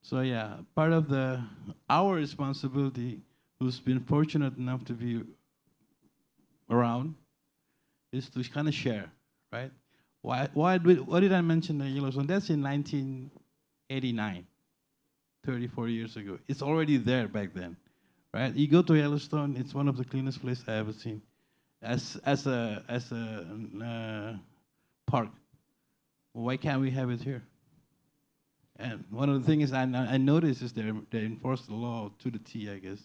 D: So yeah, part of our responsibility, who's been fortunate enough to be around, is to kind of share, right? Why did I mention the Yellowstone? That's in 1989, 34 years ago. It's already there back then. Right? You go to Yellowstone, it's one of the cleanest places I ever seen. As a park, why can't we have it here? And one of the things I noticed is they enforce the law to the T, I guess.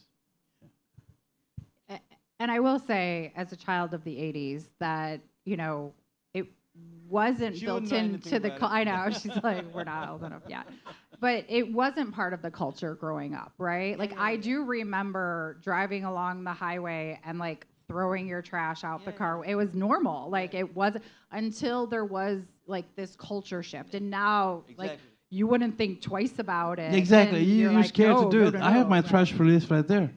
B: And I will say, as a child of the 80s, that, wasn't
D: She
B: built
D: wouldn't know
B: into
D: anything
B: the.
D: about
B: I know she's like, we're not old enough yet, but it wasn't part of the culture growing up, right? Like I do remember driving along the highway and like throwing your trash out the car. It was normal. Like it was until there was like this culture shift, and now like
D: Exactly.
B: you wouldn't think twice about it.
D: Exactly.
B: and
D: You're
B: like,
D: scared
B: no,
D: to do
B: no,
D: it.
B: no,
D: I have
B: no,
D: my
B: right.
D: trash police right there.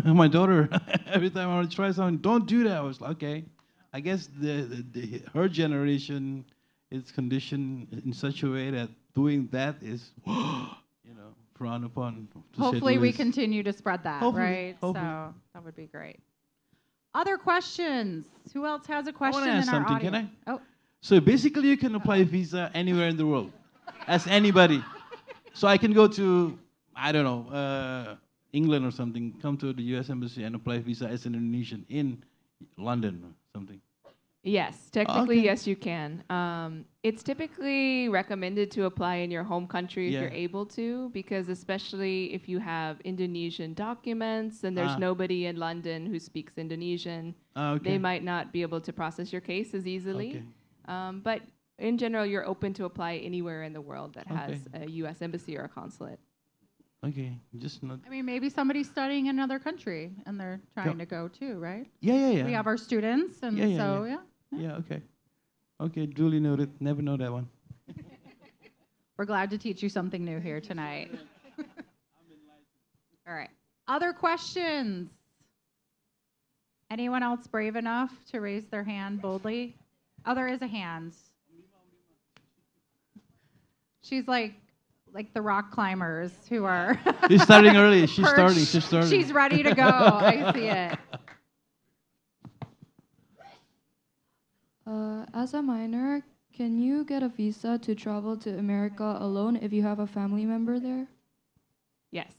D: My daughter, every time I want to try something, don't do that. I was like, okay. I guess her generation is conditioned in such a way that doing that is, frowned upon. to say the
B: Hopefully, we
D: least.
B: continue to spread that,
D: Hopefully,
B: right?
D: hopefully.
B: So that would be great. Other questions? Who else has a
D: I
B: question
D: want to ask
B: in our
D: something.
B: audience?
D: Can I?
B: Oh,
D: So basically, you can apply visa anywhere in the world, as anybody. So I can go to, I don't know, England or something, come to the U.S. Embassy and apply visa as an Indonesian in London or something.
E: Yes, technically,
D: Okay.
E: yes, you can. It's typically recommended to apply in your home country if
D: Yeah.
E: you're able to, because especially if you have Indonesian documents and there's
D: Ah.
E: nobody in London who speaks Indonesian,
D: Okay.
E: they might not be able to process your case as easily.
D: Okay.
E: But in general, you're open to apply anywhere in the world that has
D: Okay.
E: a U.S. embassy or a consulate.
D: Okay. Just not.
B: I mean, maybe somebody's studying in another country and they're trying to go too, right?
D: Yeah.
B: We have our students, and
D: Yeah, yeah,
B: so
D: yeah.
B: yeah,
D: Yeah. Okay. Okay. Duly noted. Never know that one.
B: we're glad to teach you something new here tonight. All right. Other questions? Anyone else brave enough to raise their hand boldly? Oh, there is a hand. She's like the rock climbers who are.
D: She's starting early. She's
B: perched.
D: starting. She's starting.
B: She's ready to go. I see it.
G: As a minor, can you get a visa to travel to America alone if you have a family member there?
E: Yes.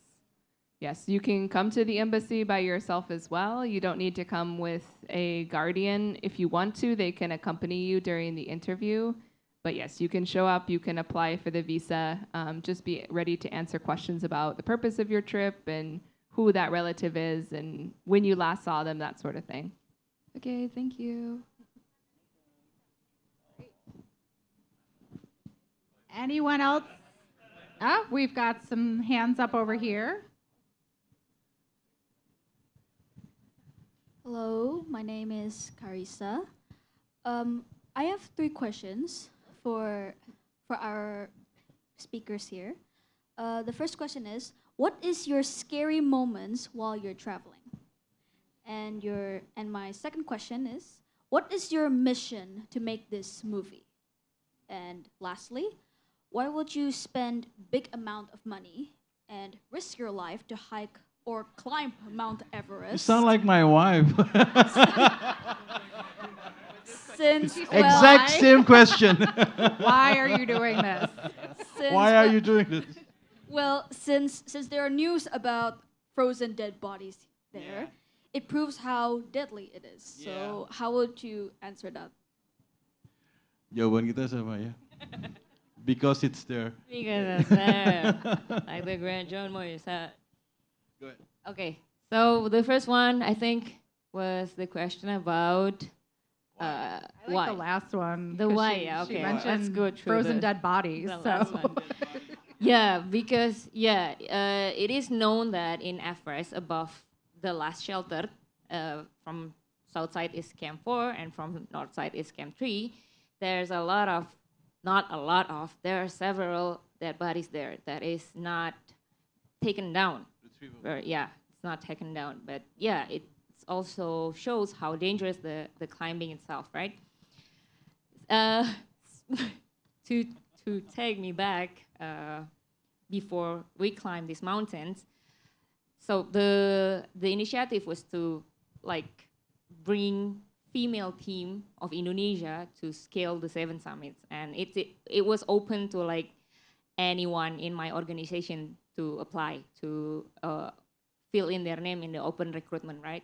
E: Yes, you can come to the embassy by yourself as well. You don't need to come with a guardian. If you want to, they can accompany you during the interview. But yes, you can show up, you can apply for the visa. Just be ready to answer questions about the purpose of your trip and who that relative is and when you last saw them, that sort of thing.
G: Okay, thank you.
B: Anyone else? Ah, we've got some hands up over here.
H: Hello, my name is Carissa. I have 3 questions for our speakers here. The first question is, what is your scary moments while you're traveling? And my second question is, what is your mission to make this movie? And lastly, why would you spend big amount of money and risk your life to hike or climb Mount Everest?
D: You sound like my wife.
H: Since
D: Exact same question.
B: Why are you doing this?
D: Why are you doing this?
H: Well, since there are news about frozen dead bodies there, it proves how deadly it is. So how would you answer that?
D: Jawaban kita sama ya. Because it's there.
C: Because it's there. Like the Grand John Moy said.
D: Go ahead.
C: Okay, so the first one I think was the question about
B: I like
C: why.
B: the last one.
C: The
B: 'cause
C: why,
B: she,
C: yeah,
B: she
C: okay.
B: mentioned
C: Let's go through
B: frozen
C: the-
B: dead bodies.
C: the
B: So
C: last one. Yeah, because it is known that in Everest, above the last shelter, from south side is Camp 4 and from north side is Camp 3, there's a lot of, not a lot of, there are several dead bodies there that is not taken down. Yeah, it's not taken down, but yeah, it also shows how dangerous the climbing itself, right? To take me back before we climbed these mountains, so the initiative was to like bring female team of Indonesia to scale the 7 summits, and it was open to like anyone in my organization to apply to fill in their name in the open recruitment, right?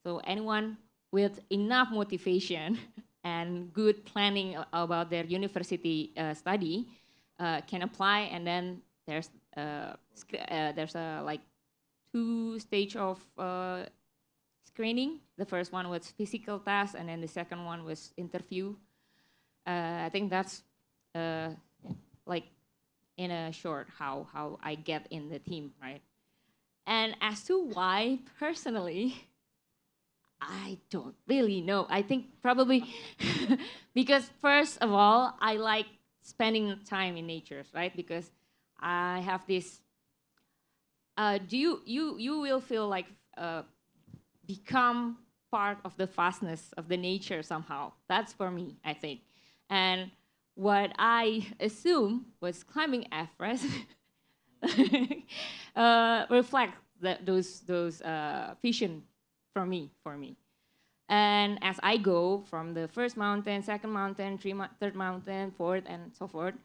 C: So anyone with enough motivation and good planning about their university study can apply, and then there's a like 2 stage of screening. The first one was physical test, and then the second one was interview. I think that's like in a short how I get in the team, right? And as to why personally, I don't really know. I think probably because first of all, I like spending time in nature, right? Because I have this. Do you will feel like become part of the vastness of the nature somehow? That's for me, I think. And what I assume was climbing Everest reflect those vision for me. And as I go from the first mountain, second mountain, third mountain, fourth, and so forth,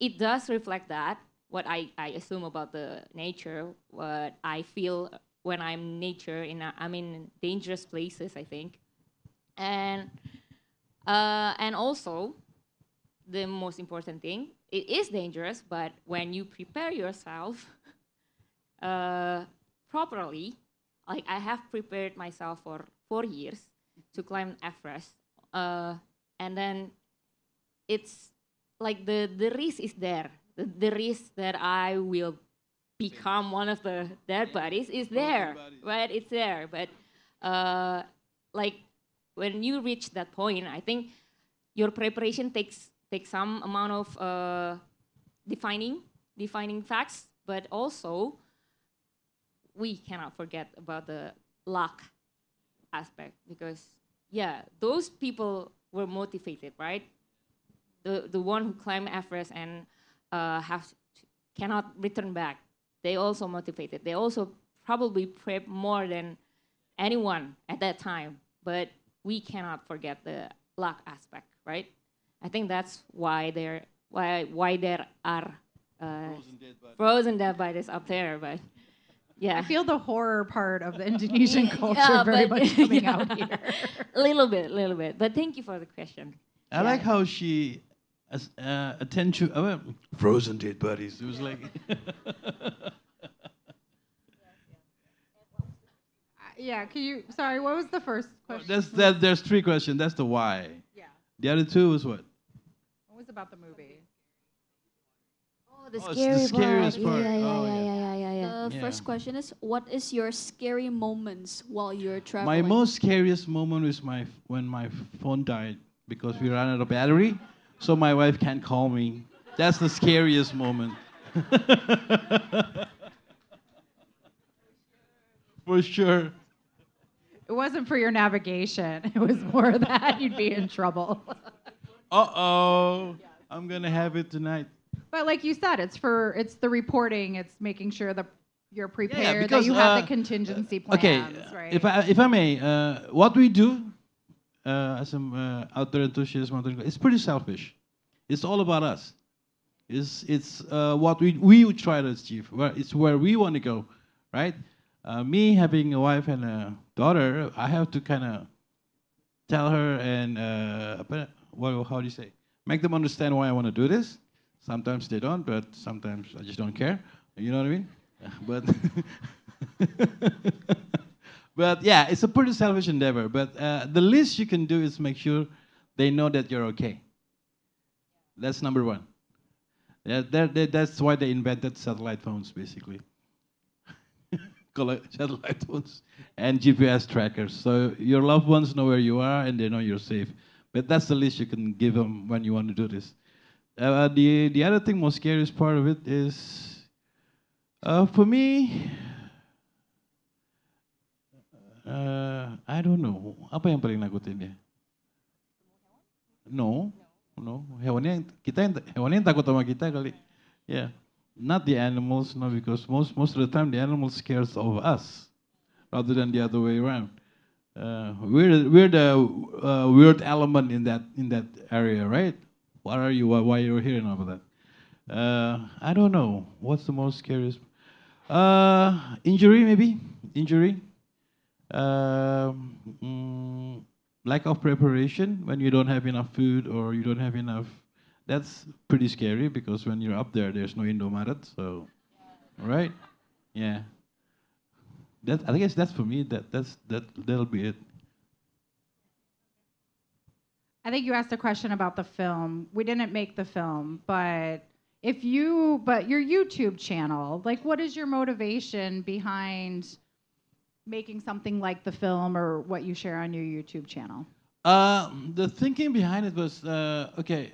C: it does reflect that what I assume about the nature, what I feel when I'm nature I'm in dangerous places, I think, and also the most important thing, it is dangerous, but when you prepare yourself properly, like I have prepared myself for 4 years to climb Everest, and then it's like the risk is there. The risk that I will become one of the dead bodies is there, right? It's there, but like when you reach that point, I think your preparation takes some amount of defining facts, but also we cannot forget about the luck aspect, because yeah, those people were motivated, right? The one who climb Everest and cannot return back, they also motivated. They also probably prep more than anyone at that time, but we cannot forget the luck aspect, right? I think that's why there are frozen dead bodies up there, but yeah.
B: I feel the horror part of the Indonesian culture
C: Yeah,
B: very
C: but-
B: much coming
C: yeah.
B: out here.
C: A little bit. But thank you for the question.
D: I like how she attend to frozen dead bodies. It was like
B: Yeah, can you, sorry, what was the first question?
D: there's three questions. That's the why.
B: Yeah,
D: The other two was what?
B: what was about the movie?
C: Oh, the
D: Oh, it's
C: scary
D: the scariest part.
C: Yeah.
H: The
D: Yeah.
H: first question is, what is your scary moments while you're
D: My
H: traveling?
D: most scariest moment was when my phone died because we ran out of battery, so my wife can't call me. That's the scariest moment. For sure.
B: It wasn't for your navigation. It was more that you'd be in trouble.
D: Uh-oh. I'm gonna have it tonight.
B: But like you said, it's the reporting. It's making sure that you're prepared, that
D: because,
B: you have the contingency plans,
D: Okay,
B: right?
D: if I may, what we do as an outdoor enthusiast, it's pretty selfish. It's all about us. It's what we would try to achieve. It's where we want to go, right? Me having a wife and a daughter, I have to kind of tell her and how do you say? Make them understand why I want to do this. Sometimes they don't, but sometimes I just don't care. You know what I mean? But but yeah, it's a pretty selfish endeavor. But the least you can do is make sure they know that you're okay. That's number one. That's why they invented satellite phones, basically. Satellite phones and GPS trackers. So your loved ones know where you are and they know you're safe. But that's the least you can give them when you want to do this. The other thing, most scariest part of it is, for me, I don't know. Apa yang paling nakutin dia? No. Hewannya yang takut sama kita kali. Yeah. Not the animals, no, because most of the time the animals scares of us, rather than the other way around. We're the weird element in that area, right? What are you? Why you're here and all of that? I don't know. What's the most scariest? Injury, maybe. Injury. Lack of preparation when you don't have enough food or you don't have enough. That's pretty scary because when you're up there, there's no Indomaret, so right? Yeah. I guess that's for me. That'll be it.
B: I think you asked a question about the film. We didn't make the film, but your YouTube channel, like what is your motivation behind making something like the film or what you share on your YouTube channel?
D: The thinking behind it was okay.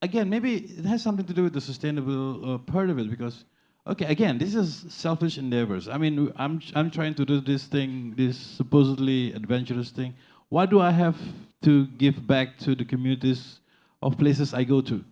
D: Again, maybe it has something to do with the sustainable part of it because, okay, again, this is selfish endeavors. I mean, I'm trying to do this thing, this supposedly adventurous thing. Why do I have to give back to the communities of places I go to,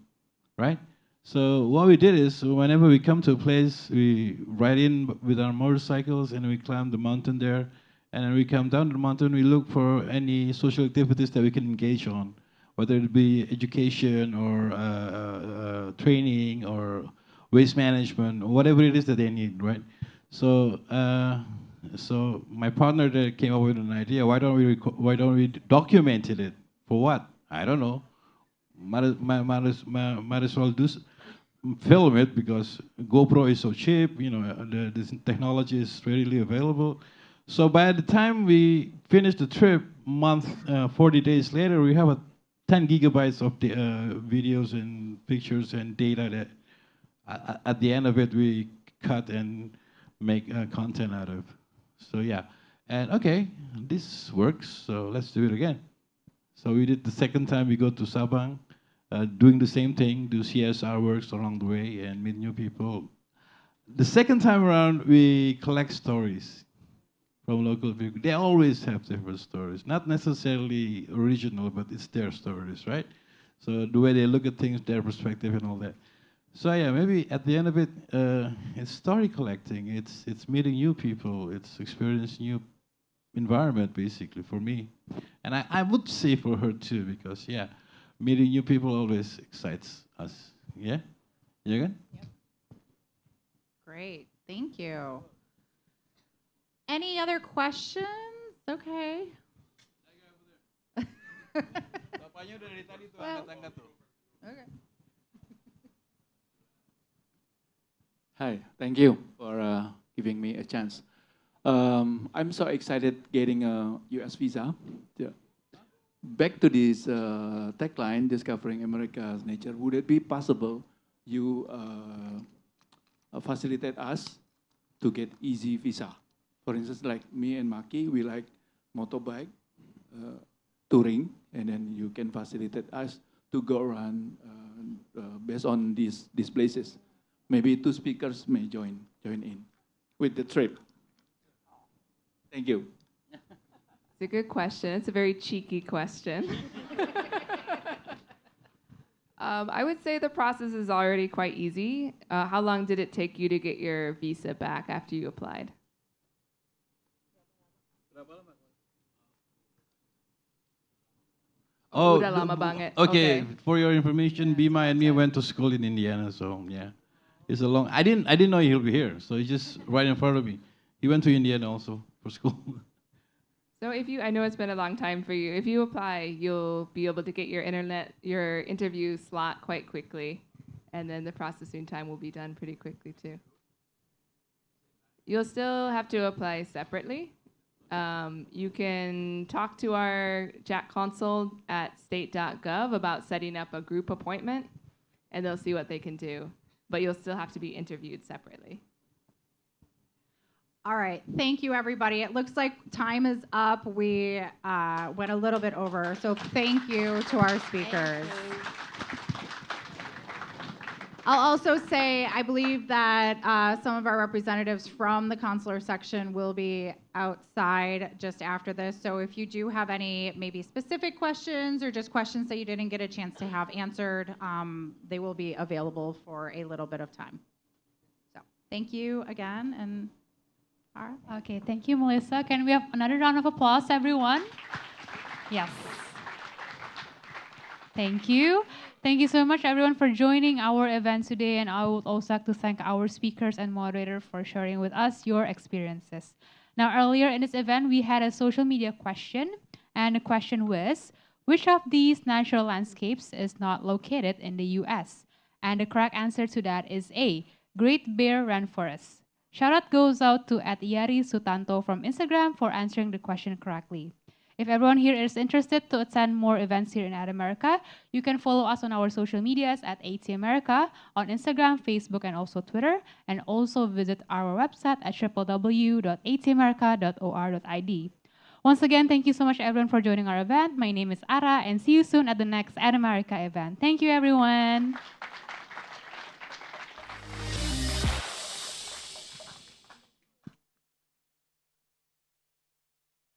D: right? So what we did is, whenever we come to a place, we ride in with our motorcycles and we climb the mountain there. And then we come down the mountain, we look for any social activities that we can engage on, whether it be education or training or waste management, or whatever it is that they need, right? So, so my partner there came up with an idea. Why don't we document it? For what? I don't know. Might as well film it because GoPro is so cheap. You know, this technology is readily available. So by the time we finish the trip, 40 days later, we have 10 gigabytes of the videos and pictures and data that at the end of it we cut and make content out of. So yeah, and okay, this works, so let's do it again. So we did the second time we go to Sabang, doing the same thing, do CSR works along the way and meet new people. The second time around, we collect stories from local people. They always have different stories, not necessarily original, but it's their stories, right? So the way they look at things, their perspective and all that. So yeah, maybe at the end of it, it's story collecting. It's meeting new people. It's experiencing new environment, basically, for me. And I would say for her too, because yeah, meeting new people always excites us. Yeah? You good?
B: Yep. Great, thank you. Any other questions? Okay. Well, okay.
I: Hi, thank you for giving me a chance. I'm so excited getting a US visa. Yeah. Back to this tagline, discovering America's nature, would it be possible you facilitate us to get easy visa? For instance, like me and Maki, we like motorbike, touring, and then you can facilitate us to go around based on these places. Maybe two speakers may join in with the trip. Thank you.
E: It's a good question. It's a very cheeky question. I would say the process is already quite easy. How long did it take you to get your visa back after you applied?
D: Oh,
E: udah lama banget.
D: Okay, for your information, Bima and me went to school in Indiana, so yeah, it's a long. I didn't know he'll be here, so he's just right in front of me. He went to Indiana also for school.
E: So I know it's been a long time for you. If you apply, you'll be able to get your interview slot quite quickly, and then the processing time will be done pretty quickly too. You'll still have to apply separately. You can talk to our JAC consul at state.gov about setting up a group appointment, and they'll see what they can do. But you'll still have to be interviewed separately.
B: All right, thank you, everybody. It looks like time is up. We went a little bit over, so thank you to our speakers. I'll also say, I believe that some of our representatives from the consular section will be outside just after this. So if you do have any maybe specific questions or just questions that you didn't get a chance to have answered, they will be available for a little bit of time. So thank you again, and all right.
A: Okay, thank you, Melissa. Can we have another round of applause, everyone? Yes. Thank you. Thank you so much, everyone, for joining our event today. And I would also like to thank our speakers and moderator for sharing with us your experiences. Now, earlier in this event, we had a social media question. And the question was, which of these natural landscapes is not located in the US? And the correct answer to that is A, Great Bear Rainforest. Shout out goes out to @Yari Sutanto from Instagram for answering the question correctly. If everyone here is interested to attend more events here in AT America, you can follow us on our social medias at AT America on Instagram, Facebook, and also Twitter, and also visit our website at www.atamerica.or.id. Once again, thank you so much everyone for joining our event. My name is Ara, and see you soon at the next AT America event. Thank you, everyone.